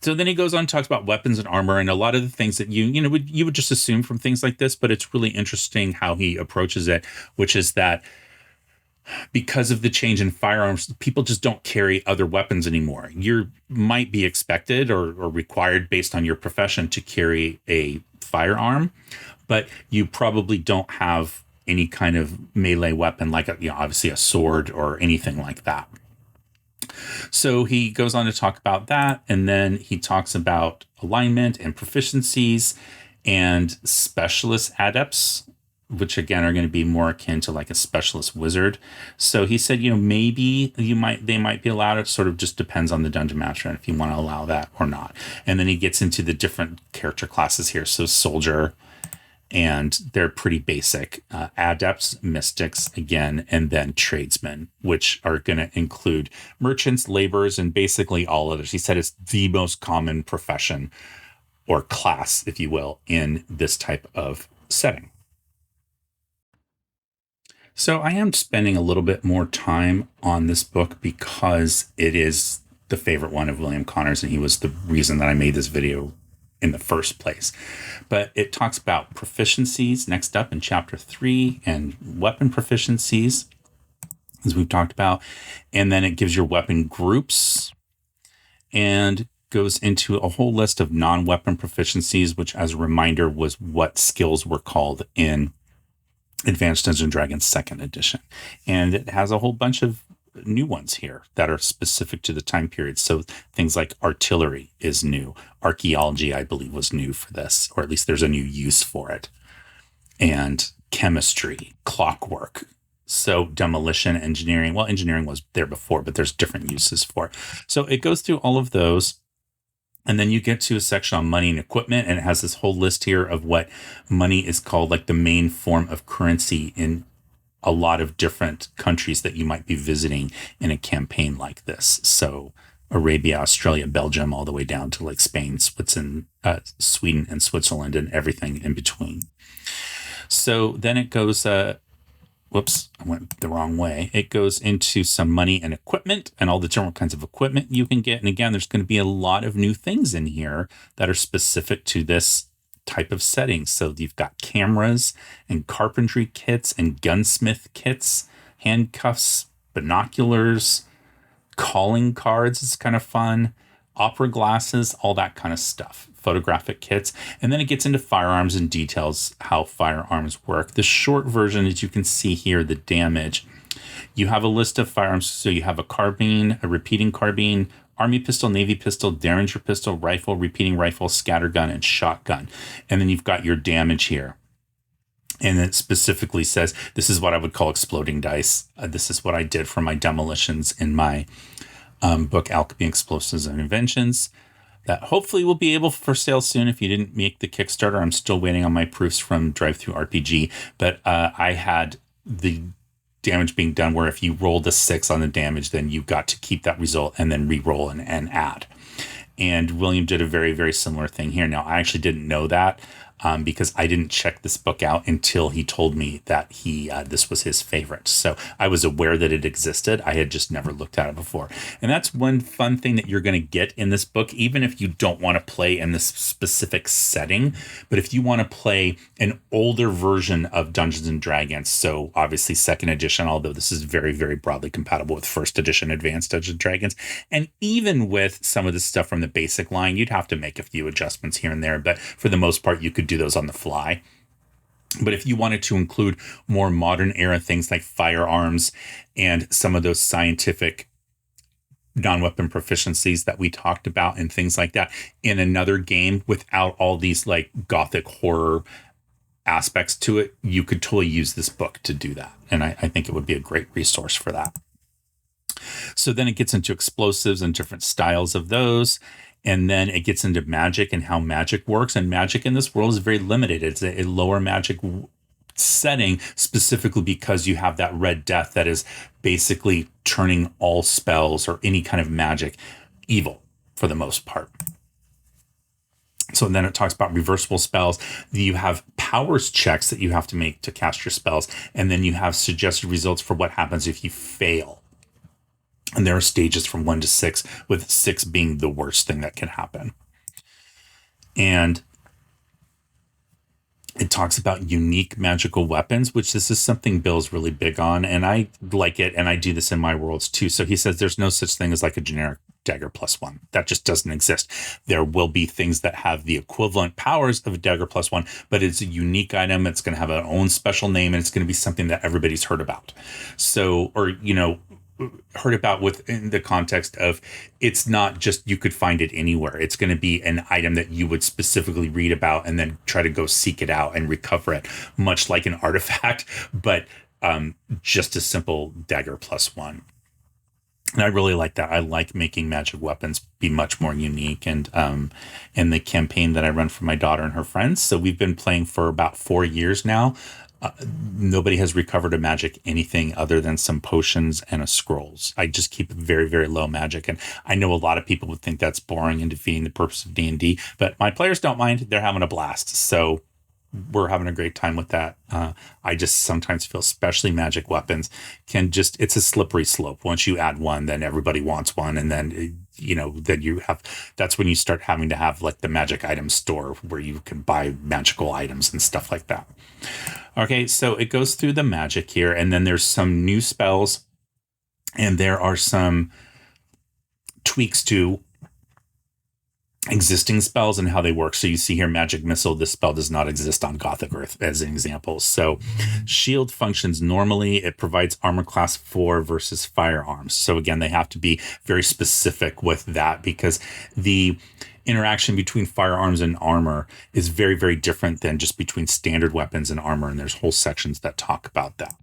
So then he goes on and talks about weapons and armor and a lot of the things that you would just assume from things like this, but it's really interesting how he approaches it, which is that because of the change in firearms, people just don't carry other weapons anymore. You might be expected or required based on your profession to carry a firearm, but you probably don't have any kind of melee weapon like obviously a sword or anything like that. So he goes on to talk about that, and then he talks about alignment and proficiencies and specialist adepts, which again are going to be more akin to like a specialist wizard. So he said, maybe they might be allowed. It sort of just depends on the dungeon master and if you want to allow that or not. And then he gets into the different character classes here. So soldier, and they're pretty basic. Adepts, mystics, again, and then tradesmen, which are going to include merchants, laborers, and basically all others. He said it's the most common profession or class, if you will, in this type of setting. So I am spending a little bit more time on this book because it is the favorite one of William Connor's, and he was the reason that I made this video in the first place. But it talks about proficiencies next up in chapter 3 and weapon proficiencies, as we've talked about. And then it gives your weapon groups and goes into a whole list of non-weapon proficiencies, which, as a reminder, was what skills were called in Advanced Dungeons and Dragons 2nd edition. And it has a whole bunch of new ones here that are specific to the time period. So things like artillery is new. Archaeology, I believe, was new for this, or at least there's a new use for it. And chemistry, clockwork. So demolition, engineering. Well, engineering was there before, but there's different uses for it. So it goes through all of those. And then you get to a section on money and equipment, and it has this whole list here of what money is called, like the main form of currency in a lot of different countries that you might be visiting in a campaign like this. So Arabia, Australia, Belgium, all the way down to like Spain, Sweden, and Switzerland, and everything in between. So then it goes, whoops, I went the wrong way. It goes into some money and equipment and all the different kinds of equipment you can get. And again, there's going to be a lot of new things in here that are specific to this type of setting. So you've got cameras and carpentry kits and gunsmith kits, handcuffs, binoculars, calling cards is kind of fun, opera glasses, all that kind of stuff, photographic kits. And then it gets into firearms and details how firearms work. The short version, as you can see here, the damage. You have a list of firearms. So you have a carbine, a repeating carbine, Army pistol, Navy pistol, Derringer pistol, rifle, repeating rifle, scattergun, and shotgun. And then you've got your damage here. And it specifically says, this is what I would call exploding dice. This is what I did for my demolitions in my book, Alchemy, Explosives, and Inventions. That hopefully will be able for sale soon. If you didn't make the Kickstarter, I'm still waiting on my proofs from Drive-Thru RPG. But I had the damage being done where if you rolled a 6 on the damage, then you got to keep that result and then re-roll and add. And William did a very, very similar thing here. Now, I actually didn't know that because I didn't check this book out until he told me that this was his favorite. So I was aware that it existed. I had just never looked at it before. And that's one fun thing that you're going to get in this book, even if you don't want to play in this specific setting. But if you want to play an older version of Dungeons and Dragons, so obviously 2nd edition, although this is very, very broadly compatible with 1st edition Advanced Dungeons and Dragons, and even with some of the stuff from the basic line, you'd have to make a few adjustments here and there. But for the most part, you could do those on the fly. But if you wanted to include more modern era things like firearms and some of those scientific non-weapon proficiencies that we talked about and things like that in another game without all these like gothic horror aspects to it, you could totally use this book to do that. And I think it would be a great resource for that. So then it gets into explosives and different styles of those. And then it gets into magic and how magic works. And magic in this world is very limited. It's a lower magic setting, specifically because you have that red death that is basically turning all spells or any kind of magic evil for the most part. So then it talks about reversible spells. You have powers checks that you have to make to cast your spells. And then you have suggested results for what happens if you fail. And there are stages from 1 to 6, with 6 being the worst thing that can happen. And it talks about unique magical weapons, which this is something Bill's really big on. And I like it. And I do this in my worlds too. So he says there's no such thing as like a generic dagger +1. That just doesn't exist. There will be things that have the equivalent powers of a dagger +1, but it's a unique item. It's going to have its own special name, and it's going to be something that everybody's heard about. So, or, heard about within the context of it's not just you could find it anywhere. It's going to be an item that you would specifically read about and then try to go seek it out and recover it, much like an artifact, but just a simple dagger +1. And I really like that. I like making magic weapons be much more unique. And in the campaign that I run for my daughter and her friends, so we've been playing for about 4 years now. Nobody has recovered a magic anything other than some potions and a scrolls. I just keep very, very low magic. And I know a lot of people would think that's boring and defeating the purpose of D&D, but my players don't mind. They're having a blast. So we're having a great time with that. I just sometimes feel, especially magic weapons, it's a slippery slope. Once you add one, then everybody wants one. And then, then that's when you start having to have like the magic item store where you can buy magical items and stuff like that. Okay, so it goes through the magic here, and then there's some new spells, and there are some tweaks to existing spells and how they work. So you see here, Magic Missile, this spell does not exist on Gothic Earth as an example. So shield functions normally. It provides armor class 4 versus firearms. So again, they have to be very specific with that because the interaction between firearms and armor is very, very different than just between standard weapons and armor. And there's whole sections that talk about that.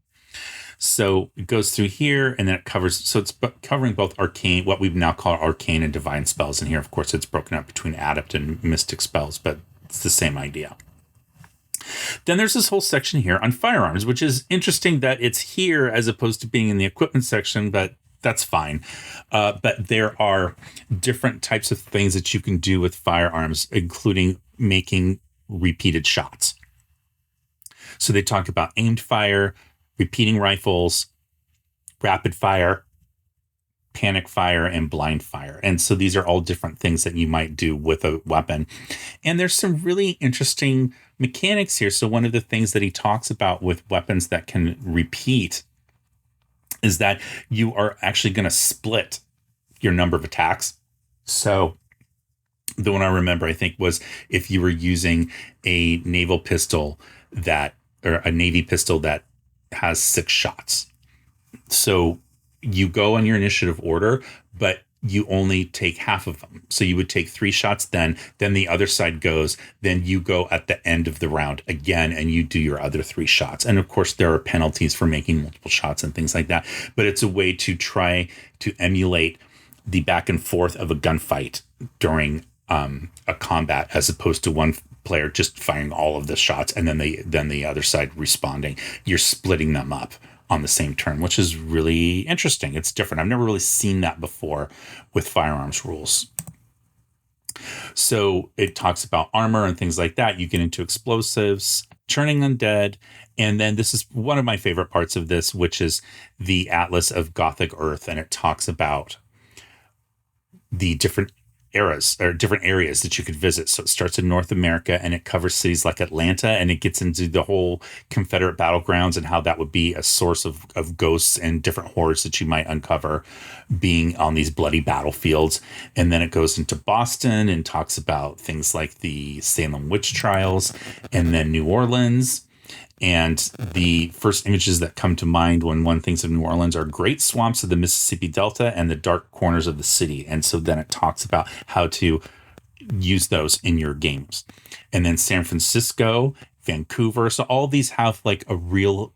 So it goes through here and then it covers, so it's covering both arcane, what we now call arcane and divine spells. And here, of course, it's broken up between adept and mystic spells, but it's the same idea. Then there's this whole section here on firearms, which is interesting that it's here as opposed to being in the equipment section, but that's fine. But there are different types of things that you can do with firearms, including making repeated shots. So they talk about aimed fire, repeating rifles, rapid fire, panic fire, and blind fire. And so these are all different things that you might do with a weapon. And there's some really interesting mechanics here. So one of the things that he talks about with weapons that can repeat is that you are actually going to split your number of attacks. So the one I remember, I think, was if you were using a naval pistol or a Navy pistol that has 6 shots. So you go on your initiative order, but you only take half of them. So you would take 3 shots then the other side goes, then you go at the end of the round again and you do your other 3 shots. And of course there are penalties for making multiple shots and things like that, but it's a way to try to emulate the back and forth of a gunfight during a combat, as opposed to one player just firing all of the shots and then the other side responding. You're splitting them up on the same turn, which is really interesting. It's different. I've never really seen that before with firearms rules. So it talks about armor and things like that. You get into explosives, turning undead, and then this is one of my favorite parts of this, which is the Atlas of Gothic Earth, and it talks about the different eras or different areas that you could visit. So it starts in North America and it covers cities like Atlanta, and it gets into the whole Confederate battlegrounds and how that would be a source of ghosts and different horrors that you might uncover being on these bloody battlefields. And then it goes into Boston and talks about things like the Salem witch trials, and then New Orleans. And the first images that come to mind when one thinks of New Orleans are great swamps of the Mississippi Delta and the dark corners of the city. And so then it talks about how to use those in your games. And then San Francisco, Vancouver. So all these have like a real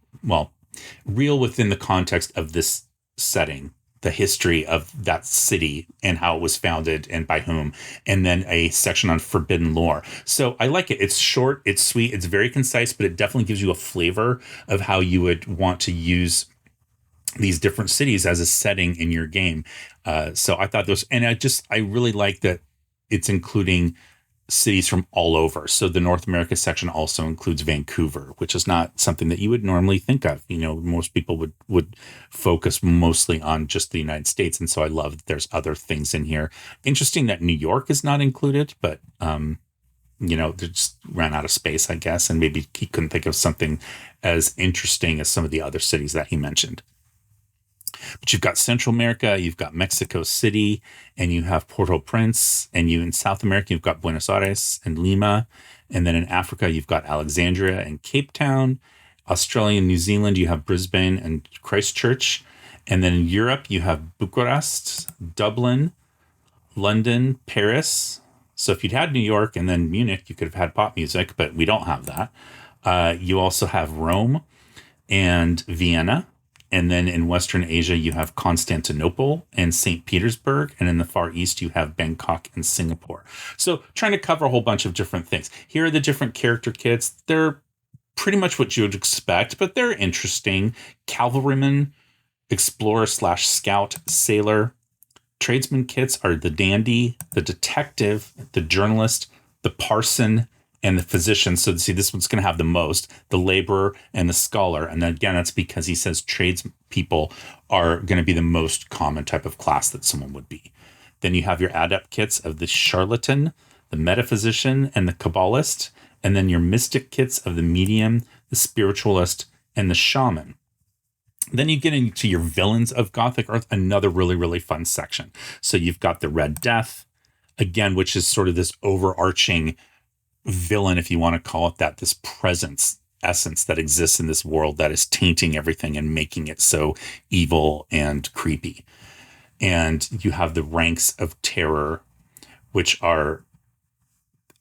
within the context of this setting, the history of that city and how it was founded and by whom, and then a section on forbidden lore. So I like it. It's short, it's sweet, it's very concise, but it definitely gives you a flavor of how you would want to use these different cities as a setting in your game. So I thought those, and I really like that it's including cities from all over. So the North America section also includes Vancouver, which is not something that you would normally think of. Most people would focus mostly on just the United States. And so I love that there's other things in here. Interesting that New York is not included, but, they just ran out of space, I guess. And maybe he couldn't think of something as interesting as some of the other cities that he mentioned. But you've got Central America, you've got Mexico City, and you have Port-au-Prince, and in South America, you've got Buenos Aires and Lima. And then in Africa, you've got Alexandria and Cape Town. Australia and New Zealand, you have Brisbane and Christchurch. And then in Europe, you have Bucharest, Dublin, London, Paris. So if you'd had New York and then Munich, you could have had pop music, but we don't have that. You also have Rome and Vienna. And then in Western Asia, you have Constantinople and St. Petersburg. And in the Far East, you have Bangkok and Singapore. So trying to cover a whole bunch of different things. Here are the different character kits. They're pretty much what you would expect, but they're interesting. Cavalryman, explorer/scout, sailor. Tradesman kits are the dandy, the detective, the journalist, the parson, and the physician. So see, this one's going to have the most, the laborer and the scholar. And then again, that's because he says tradespeople are going to be the most common type of class that someone would be. Then you have your adept kits of the charlatan, the metaphysician, and the kabbalist. And then your mystic kits of the medium, the spiritualist, and the shaman. Then you get into your villains of Gothic Earth, another really, really fun section. So you've got the Red Death, again, which is sort of this overarching villain, if you want to call it that, this presence essence that exists in this world that is tainting everything and making it so evil and creepy. And you have the ranks of terror, which are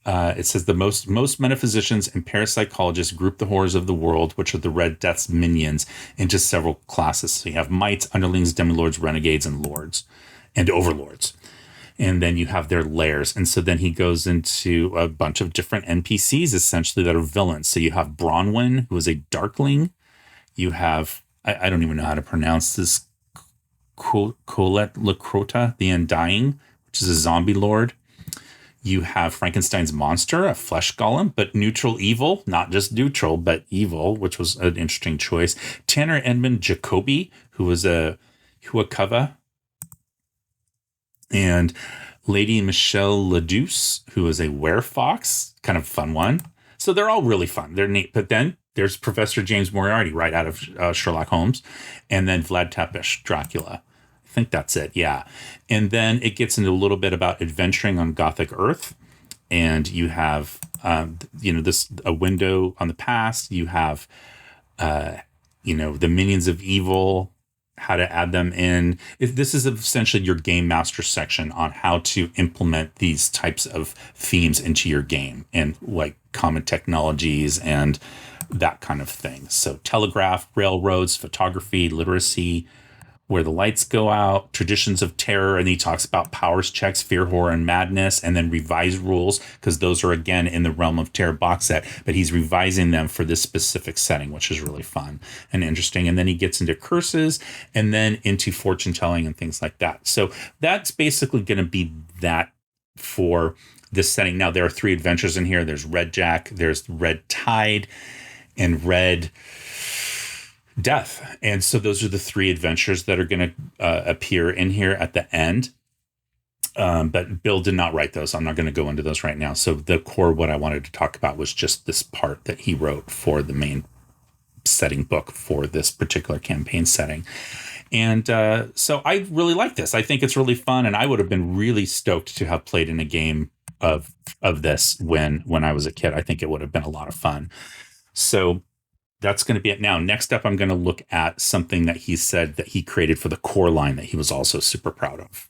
it says the most metaphysicians and parapsychologists group the horrors of the world, which are the Red Death's minions, into several classes. So you have mites, underlings, demilords, renegades, and lords, and overlords. And then you have their lairs. And so then he goes into a bunch of different NPCs, essentially, that are villains. So you have Bronwyn, who is a darkling. You have, I don't even know how to pronounce this, Colette Lacrota, the Undying, which is a zombie lord. You have Frankenstein's monster, a flesh golem, but neutral evil, not just neutral, but evil, which was an interesting choice. Tanner Edmund Jacobi, who was a Huakava, and Lady Michelle Leduce, who is a werefox, kind of fun one. So they're all really fun. They're neat. But then there's Professor James Moriarty, right out of Sherlock Holmes, and then Vlad Tepes, Dracula. I think that's it. Yeah. And then it gets into a little bit about adventuring on Gothic Earth. And you have, this a window on the past. You have, the minions of evil, how to add them in. This is essentially your game master section on how to implement these types of themes into your game and like common technologies and that kind of thing. So telegraph, railroads, photography, literacy, where the lights go out, traditions of terror, and he talks about powers checks, fear, horror, and madness, and then revised rules, because those are, again, in the Realm of Terror box set, but he's revising them for this specific setting, which is really fun and interesting. And then he gets into curses and then into fortune telling and things like that. So that's basically going to be that for this setting. Now, there are 3 adventures in here. There's Red Jack, there's Red Tide, and Red Death. And so those are the 3 adventures that are going to appear in here at the end. But Bill did not write those. I'm not going to go into those right now. So the core, what I wanted to talk about was just this part that he wrote for the main setting book for this particular campaign setting. And so I really like this. I think it's really fun. And I would have been really stoked to have played in a game of this when I was a kid. I think it would have been a lot of fun. So that's going to be it. Now, next up, I'm going to look at something that he said that he created for the core line that he was also super proud of.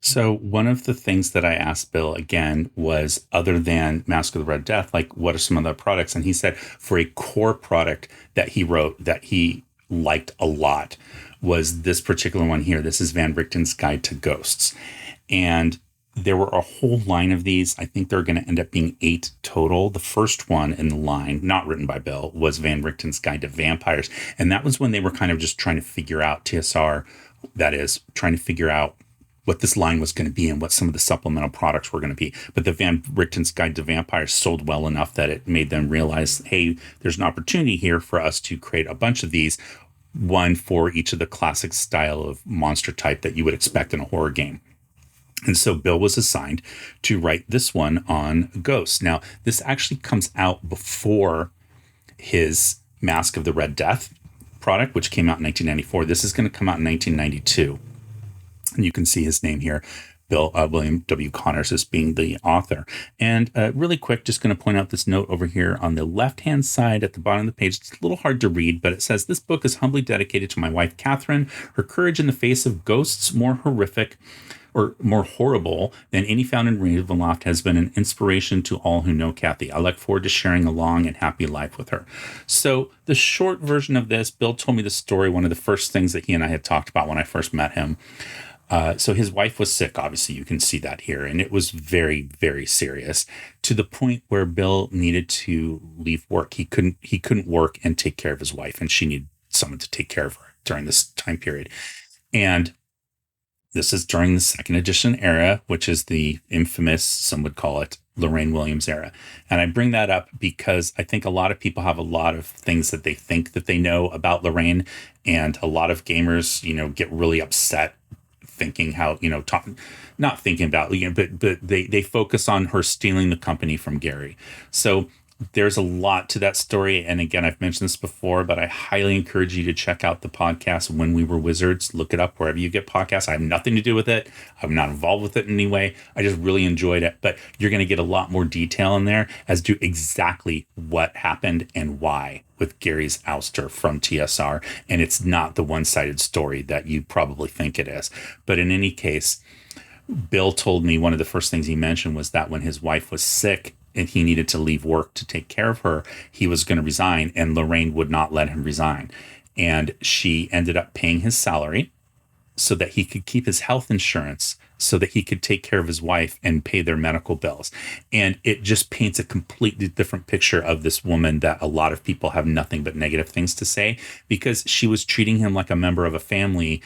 So one of the things that I asked Bill again was, other than Masque of the Red Death, like what are some of the products? And he said for a core product that he wrote that he liked a lot was this particular one here. This is Van Richten's Guide to Ghosts. And there were a whole line of these. I think there are going to end up being 8 total. The first one in the line, not written by Bill, was Van Richten's Guide to Vampires. And that was when they were kind of just trying to figure out, TSR, that is, trying to figure out what this line was going to be and what some of the supplemental products were going to be. But the Van Richten's Guide to Vampires sold well enough that it made them realize, hey, there's an opportunity here for us to create a bunch of these, one for each of the classic style of monster type that you would expect in a horror game. And so Bill was assigned to write this one on ghosts. Now, this actually comes out before his Masque of the Red Death product, which came out in 1994. This is going to come out in 1992. And you can see his name here, Bill William W. Connors, as being the author. And really quick, just going to point out this note over here on the left-hand side at the bottom of the page. It's a little hard to read, but it says, "This book is humbly dedicated to my wife, Catherine. Her courage in the face of ghosts more horrific or more horrible than any found in Ravenloft has been an inspiration to all who know Kathy. I look forward to sharing a long and happy life with her." So the short version of this, Bill told me the story, one of the first things that he and I had talked about when I first met him. So his wife was sick, obviously, you can see that here, and it was very, very serious, to the point where Bill needed to leave work. He couldn't work and take care of his wife, and she needed someone to take care of her during this time period. And this is during the second edition era, which is the infamous, some would call it, Lorraine Williams era. And I bring that up because I think a lot of people have a lot of things that they think that they know about Lorraine, and a lot of gamers, get really upset thinking how, not thinking about, but they focus on her stealing the company from Gary. So there's a lot to that story. And again, I've mentioned this before, but I highly encourage you to check out the podcast When We Were Wizards. Look it up wherever you get podcasts. I have nothing to do with it. I'm not involved with it in any way. I just really enjoyed it. But you're going to get a lot more detail in there as to exactly what happened and why with Gary's ouster from TSR. And it's not the one-sided story that you probably think it is. But in any case, Bill told me one of the first things he mentioned was that when his wife was sick and he needed to leave work to take care of her, he was going to resign, and Lorraine would not let him resign. And she ended up paying his salary so that he could keep his health insurance, so that he could take care of his wife and pay their medical bills. And it just paints a completely different picture of this woman that a lot of people have nothing but negative things to say, because she was treating him like a member of a family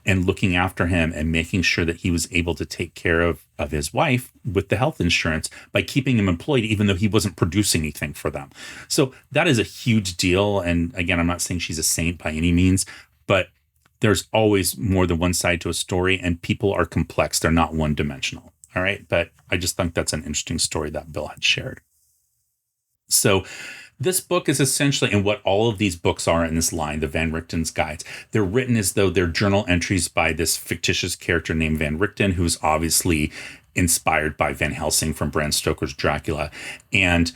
and looking after him and making sure that he was able to take care of his wife with the health insurance by keeping him employed, even though he wasn't producing anything for them. So that is a huge deal. And again, I'm not saying she's a saint by any means, but there's always more than one side to a story, and people are complex. They're not one dimensional. All right. But I just think that's an interesting story that Bill had shared. So this book is essentially, and what all of these books are in this line, the Van Richten's guides, they're written as though they're journal entries by this fictitious character named Van Richten, who's obviously inspired by Van Helsing from Bram Stoker's Dracula, and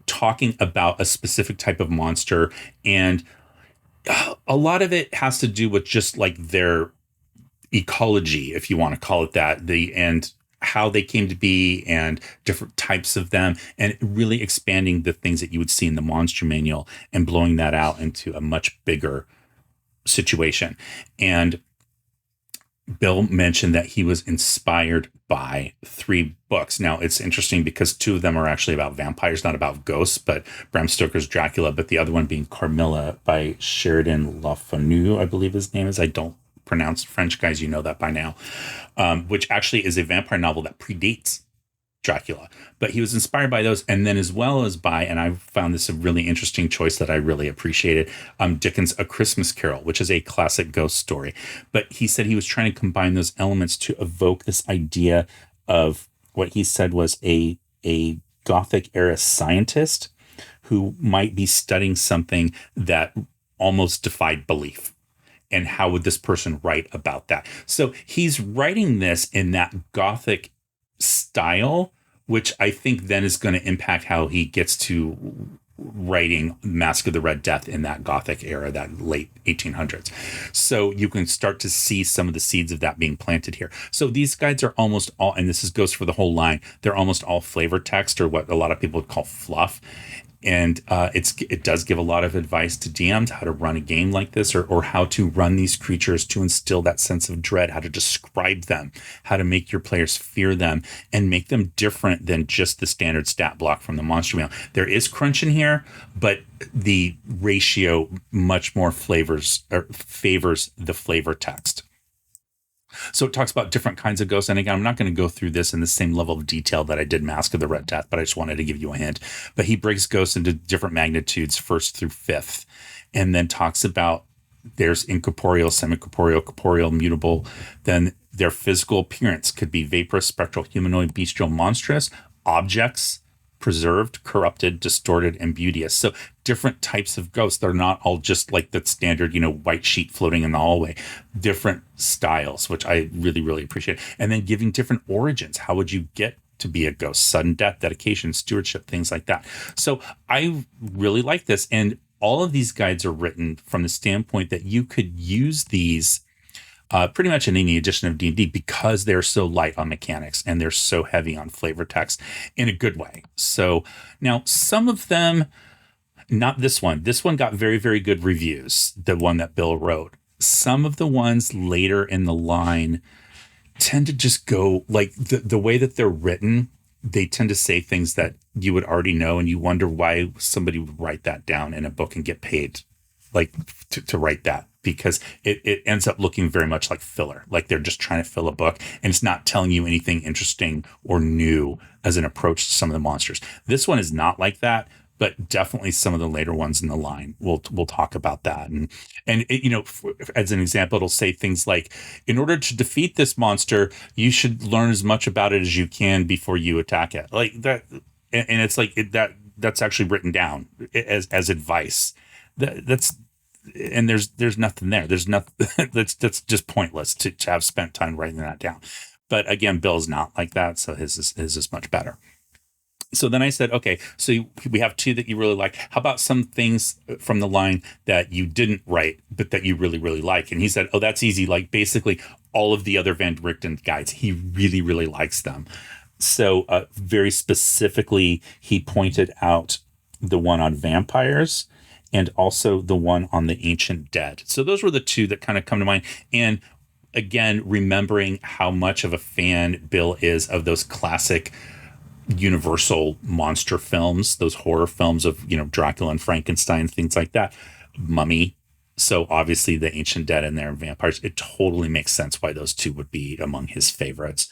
talking about a specific type of monster. And a lot of it has to do with just like their ecology, if you want to call it that, and how they came to be and different types of them, and really expanding the things that you would see in the monster manual and blowing that out into a much bigger situation. And Bill mentioned that he was inspired by 3 books. Now, it's interesting because 2 of them are actually about vampires, not about ghosts, but Bram Stoker's Dracula, but the other one being Carmilla by Sheridan Le Fanu, I believe his name is. I don't pronounce French, guys, you know that by now, which actually is a vampire novel that predates Dracula. But he was inspired by those, and then as well as by, and I found this a really interesting choice that I really appreciated, Dickens' A Christmas Carol, which is a classic ghost story. But he said he was trying to combine those elements to evoke this idea of what he said was a Gothic era scientist who might be studying something that almost defied belief. And how would this person write about that? So he's writing this in that Gothic style, which I think then is going to impact how he gets to writing Masque of the Red Death in that Gothic era, that late 1800s. So you can start to see some of the seeds of that being planted here. So these guides are almost all, and this goes for the whole line, they're almost all flavor text, or what a lot of people would call fluff. And it does give a lot of advice to DMs how to run a game like this, or how to run these creatures to instill that sense of dread, how to describe them, how to make your players fear them, and make them different than just the standard stat block from the monster manual. There is crunch in here, but the ratio much more favors the flavor text. So it talks about different kinds of ghosts. And again, I'm not going to go through this in the same level of detail that I did Masque of the Red Death, but I just wanted to give you a hint. But he breaks ghosts into different magnitudes, 1st through 5th, and then talks about there's incorporeal, semi-corporeal, corporeal, mutable. Then their physical appearance could be vaporous, spectral, humanoid, bestial, monstrous, objects, preserved, corrupted, distorted, and beauteous. So different types of ghosts. They're not all just like the standard, white sheet floating in the hallway. Different styles, which I really, really appreciate. And then giving different origins. How would you get to be a ghost? Sudden death, dedication, stewardship, things like that. So I really like this. And all of these guides are written from the standpoint that you could use these pretty much in any edition of D&D because they're so light on mechanics and they're so heavy on flavor text in a good way. So now some of them, not this one. This one got very, very good reviews, the one that Bill wrote. Some of the ones later in the line tend to just go like the way that they're written. They tend to say things that you would already know, and you wonder why somebody would write that down in a book and get paid like to write that. because it ends up looking very much like filler. Like they're just trying to fill a book and it's not telling you anything interesting or new as an approach to some of the monsters. This one is not like that, but definitely some of the later ones in the line. We'll talk about that. And it, as an example, it'll say things like, in order to defeat this monster, you should learn as much about it as you can before you attack it. Like that. And it's like that's actually written down as advice. That's and there's nothing there. There's nothing that's just pointless to have spent time writing that down. But again, Bill's not like that, so his is much better. So then I said, okay, so we have two that you really like. How about some things from the line that you didn't write, but that you really, really like? And he said, oh, that's easy. Like basically all of the other Van Richten guides, he really, really likes them. So very specifically, he pointed out the one on vampires and also the one on the ancient dead. So those were the two that kind of come to mind. And again, remembering how much of a fan Bill is of those classic Universal monster films, those horror films of, Dracula and Frankenstein, things like that, Mummy. So obviously the ancient dead and their vampires, it totally makes sense why those two would be among his favorites.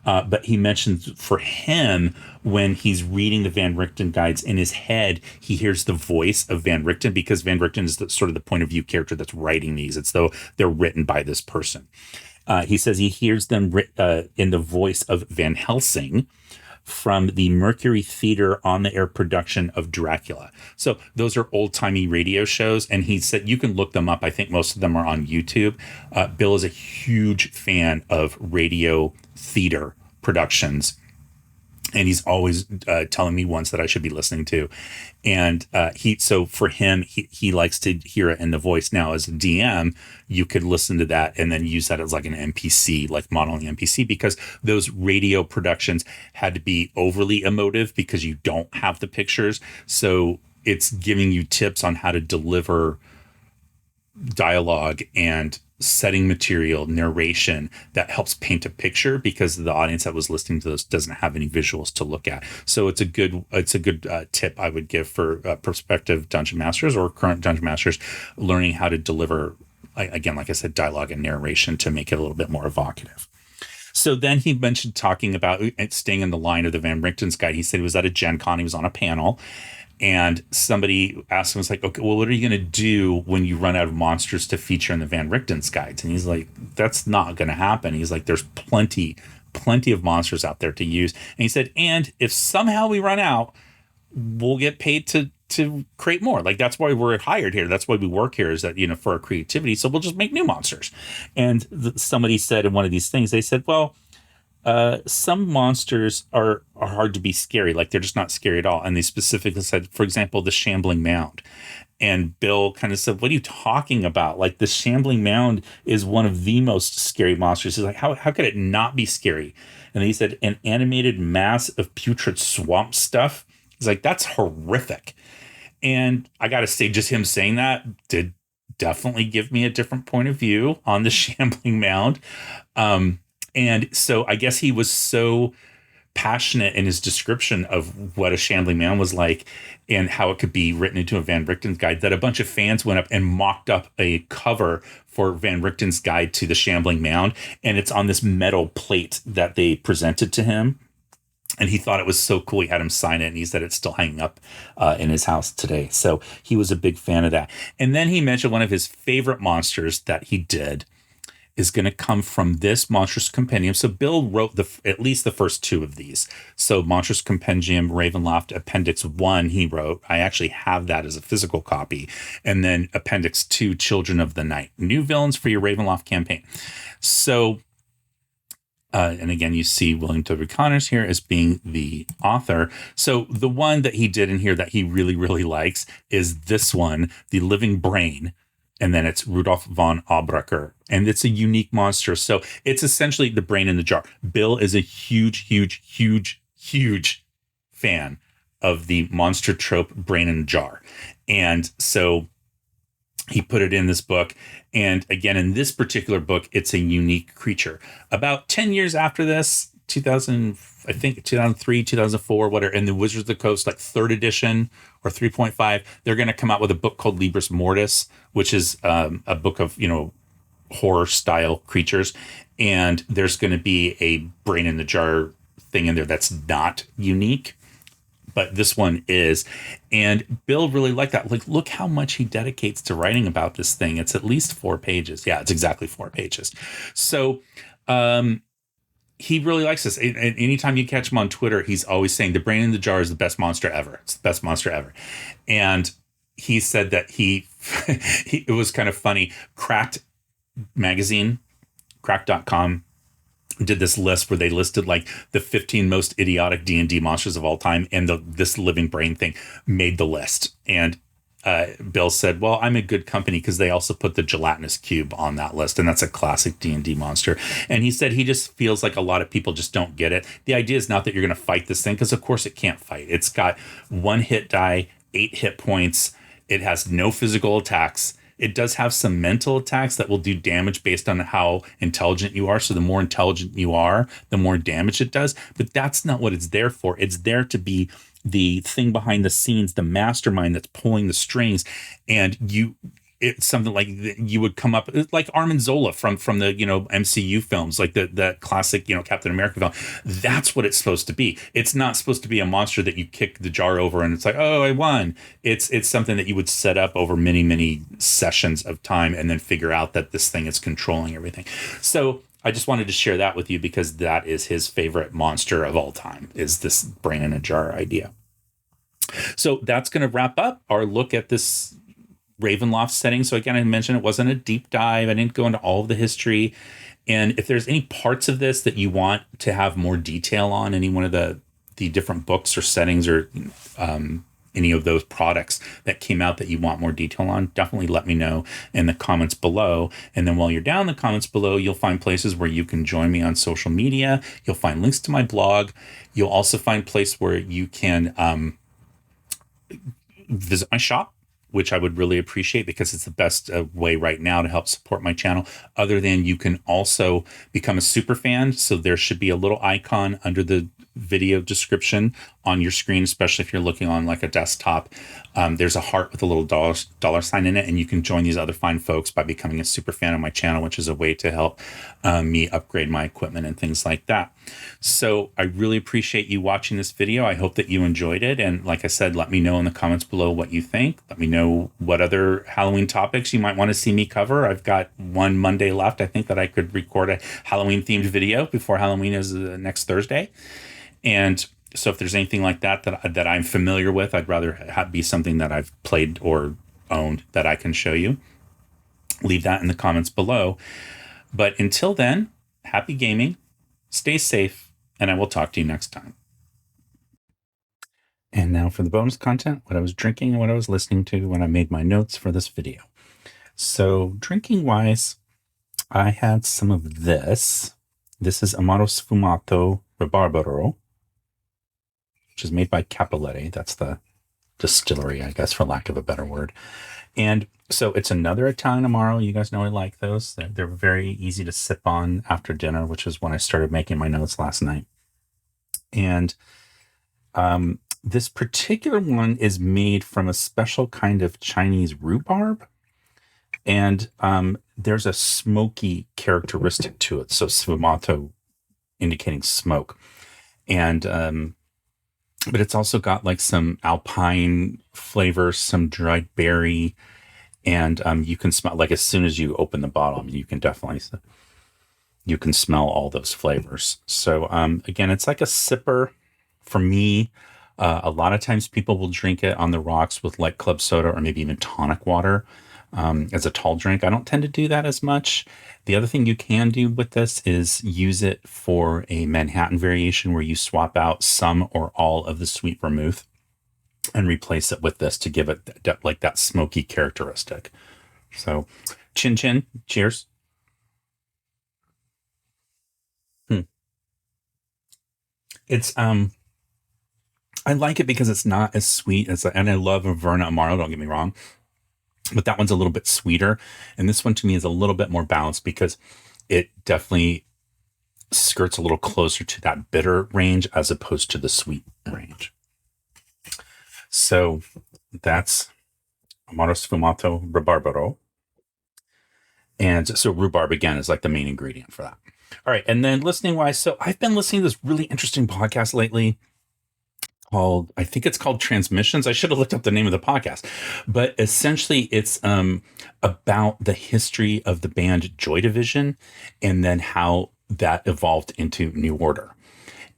But he mentioned for him, when he's reading the Van Richten guides in his head, he hears the voice of Van Richten because Van Richten is sort of the point of view character that's writing these. It's though they're written by this person. He says he hears them in the voice of Van Helsing from the Mercury Theater on the air production of Dracula. So those are old timey radio shows. And he said you can look them up. I think most of them are on YouTube. Bill is a huge fan of radio theater productions. And he's always telling me ones that I should be listening to. And so for him, he likes to hear it in the voice. Now, as a DM, you could listen to that and then use that as like an NPC, like modeling NPC, because those radio productions had to be overly emotive because you don't have the pictures. So it's giving you tips on how to deliver dialogue and setting material, narration that helps paint a picture, because the audience that was listening to this doesn't have any visuals to look at. So it's a good tip I would give for prospective dungeon masters or current dungeon masters learning how to deliver, again, like I said, dialogue and narration to make it a little bit more evocative. So then he mentioned talking about staying in the line of the Van Richten's guide. He said he was at a Gen Con, he was on a panel, and somebody asked him, it's like, okay, well, what are you going to do when you run out of monsters to feature in the Van Richten's guides? And he's like, that's not going to happen. He's like, there's plenty of monsters out there to use. And he said, and if somehow we run out, we'll get paid to create more. Like, that's why we're hired here. That's why we work here, is that, for our creativity. So we'll just make new monsters. And somebody said in one of these things, they said, well, some monsters are hard to be scary. Like, they're just not scary at all. And they specifically said, for example, the Shambling Mound. And Bill kind of said, what are you talking about? Like, the Shambling Mound is one of the most scary monsters. He's like, how could it not be scary? And then he said, an animated mass of putrid swamp stuff. He's like, that's horrific. And I got to say, just him saying that did definitely give me a different point of view on the Shambling Mound. And so I guess he was so passionate in his description of what a Shambling Mound was like and how it could be written into a Van Richten's guide that a bunch of fans went up and mocked up a cover for Van Richten's guide to the Shambling Mound. And it's on this metal plate that they presented to him. And he thought it was so cool. He had him sign it, and he said it's still hanging up in his house today. So he was a big fan of that. And then he mentioned one of his favorite monsters that he did is going to come from this Monstrous Compendium. So Bill wrote at least the first two of these. So Monstrous Compendium, Ravenloft, Appendix 1 he wrote. I actually have that as a physical copy. And then Appendix 2, Children of the Night. New villains for your Ravenloft campaign. So, and again, you see William W. Connors here as being the author. So the one that he did in here that he really, really likes is this one, The Living Brain. And then it's Rudolf von Obrucker. And it's a unique monster. So it's essentially the brain in the jar. Bill is a huge, huge, huge, huge fan of the monster trope brain in a jar. And so he put it in this book. And again, in this particular book, it's a unique creature. About 10 years after this, 2000, I think 2003, 2004, whatever, and the Wizards of the Coast, like third edition or 3.5, they're going to come out with a book called Libris Mortis, which is a book of, horror style creatures. And there's going to be a brain in the jar thing in there that's not unique, but this one is. And Bill really liked that. Like, look how much he dedicates to writing about this thing. It's at least 4 pages. Yeah, it's exactly 4 pages. So he really likes this. And anytime you catch him on Twitter, he's always saying the brain in the jar is the best monster ever. It's the best monster ever. And he said that it was kind of funny. Cracked magazine, cracked.com, did this list where they listed like the 15 most idiotic D&D monsters of all time, and this living brain thing made the list. And Bill said, well, I'm in good company because they also put the gelatinous cube on that list, and that's a classic D&D monster. And he said he just feels like a lot of people just don't get it. The idea is not that you're going to fight this thing, because of course it can't fight. It's got 1 hit die, 8 hit points. It has no physical attacks. It does have some mental attacks that will do damage based on how intelligent you are. So the more intelligent you are, the more damage it does. But that's not what it's there for. It's there to be the thing behind the scenes, the mastermind that's pulling the strings. And it's something like you would come up like Armin Zola from the MCU films, like the classic Captain America film. That's what it's supposed to be. It's not supposed to be a monster that you kick the jar over and it's like, oh, I won. It's something that you would set up over many sessions of time and then figure out that this thing is controlling everything. So I just wanted to share that with you because that is his favorite monster of all time, is this brain in a jar idea. So that's going to wrap up our look at this Ravenloft setting. So again, I mentioned it wasn't a deep dive. I didn't go into all of the history. And if there's any parts of this that you want to have more detail on, any one of the different books or settings or any of those products that came out that you want more detail on, definitely let me know in the comments below. And then while you're down in the comments below, you'll find places where you can join me on social media. You'll find links to my blog. You'll also find a place where you can visit my shop, which I would really appreciate because it's the best way right now to help support my channel. Other than you can also become a super fan. So there should be a little icon under the video description on your screen, especially if you're looking on like a desktop. There's a heart with a little dollar sign in it, and you can join these other fine folks by becoming a super fan of my channel, which is a way to help me upgrade my equipment and things like that. So I really appreciate you watching this video. I hope that you enjoyed it. And like I said, let me know in the comments below what you think. Let me know what other Halloween topics you might want to see me cover. I've got one Monday left. I think that I could record a Halloween themed video before Halloween is next Thursday. And so if there's anything like that I'm familiar with, I'd rather be something that I've played or owned that I can show you. Leave that in the comments below. But until then, happy gaming, stay safe, and I will talk to you next time. And now for the bonus content, what I was drinking and what I was listening to when I made my notes for this video. So drinking wise, I had some of this. This is Amaro Sfumato Rabarbaro, which is made by Cappelletti. That's the distillery, I guess, for lack of a better word. And so it's another Italian Amaro. You guys know I like those. They're very easy to sip on after dinner, which is when I started making my notes last night. And this particular one is made from a special kind of Chinese rhubarb. And there's a smoky characteristic to it. So sfumato indicating smoke. And but it's also got like some alpine flavor, some dried berry, and you can smell, like as soon as you open the bottle, you can definitely, you can smell all those flavors. So again, it's like a sipper for me. A lot of times people will drink it on the rocks with like club soda or maybe even tonic water as a tall drink. I don't tend to do that as much. The other thing you can do with this is use it for a Manhattan variation where you swap out some or all of the sweet vermouth and replace it with this to give it like that smoky characteristic. So chin chin, cheers. It's I like it because it's not as sweet as, and I love a Verna Amaro, don't get me wrong, but that one's a little bit sweeter. And this one to me is a little bit more balanced because it definitely skirts a little closer to that bitter range as opposed to the sweet range. So that's Amaro Sfumato Rabarbaro. And so rhubarb, again, is like the main ingredient for that. All right. And then listening wise, so I've been listening to this really interesting podcast lately called, I think it's called Transmissions. I should have looked up the name of the podcast, but essentially it's about the history of the band Joy Division and then how that evolved into New Order.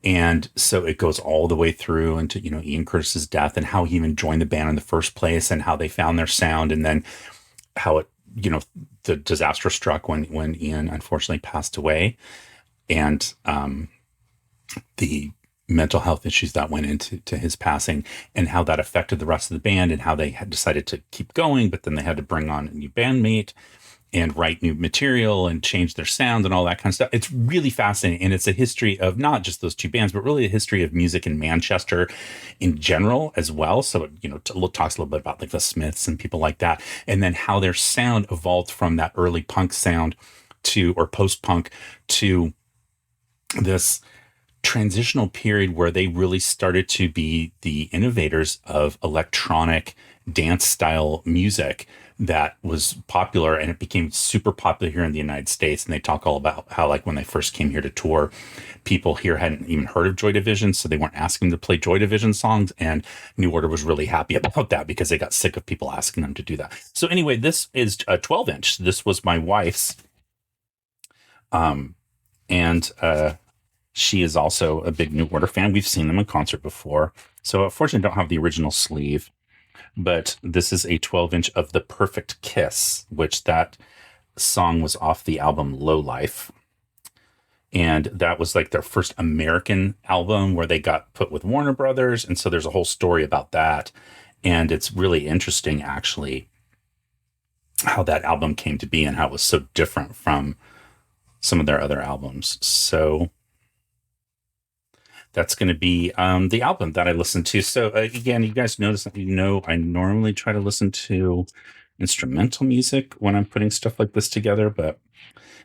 And so it goes all the way through into, Ian Curtis's death and how he even joined the band in the first place and how they found their sound, and then how it, the disaster struck when Ian unfortunately passed away, and the mental health issues that went into his passing, and how that affected the rest of the band, and how they had decided to keep going, but then they had to bring on a new bandmate and write new material and change their sound and all that kind of stuff. It's really fascinating. And it's a history of not just those two bands, but really a history of music in Manchester in general as well. So, it, talks a little bit about like the Smiths and people like that, and then how their sound evolved from that early punk sound or post-punk to this transitional period where they really started to be the innovators of electronic dance style music that was popular, and it became super popular here in the United States. And they talk all about how, like, when they first came here to tour, people here hadn't even heard of Joy Division, so they weren't asking them to play Joy Division songs. And New Order was really happy about that because they got sick of people asking them to do that. So anyway, this is a 12-inch. This was my wife's. And she is also a big New Order fan. We've seen them in concert before. So unfortunately, I don't have the original sleeve. But this is a 12-inch of The Perfect Kiss, which that song was off the album Low Life. And that was like their first American album where they got put with Warner Brothers. And so there's a whole story about that. And it's really interesting, actually, how that album came to be and how it was so different from some of their other albums. So that's going to be the album that I listened to. So again, you guys notice that, I normally try to listen to instrumental music when I'm putting stuff like this together. But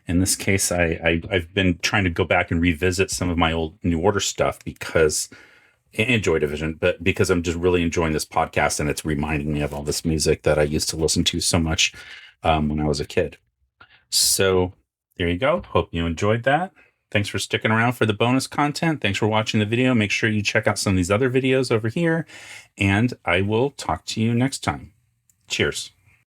in this case, I've been trying to go back and revisit some of my old New Order stuff and Joy Division, but because I'm just really enjoying this podcast and it's reminding me of all this music that I used to listen to so much when I was a kid. So there you go. Hope you enjoyed that. Thanks for sticking around for the bonus content. Thanks for watching the video. Make sure you check out some of these other videos over here, and I will talk to you next time. Cheers.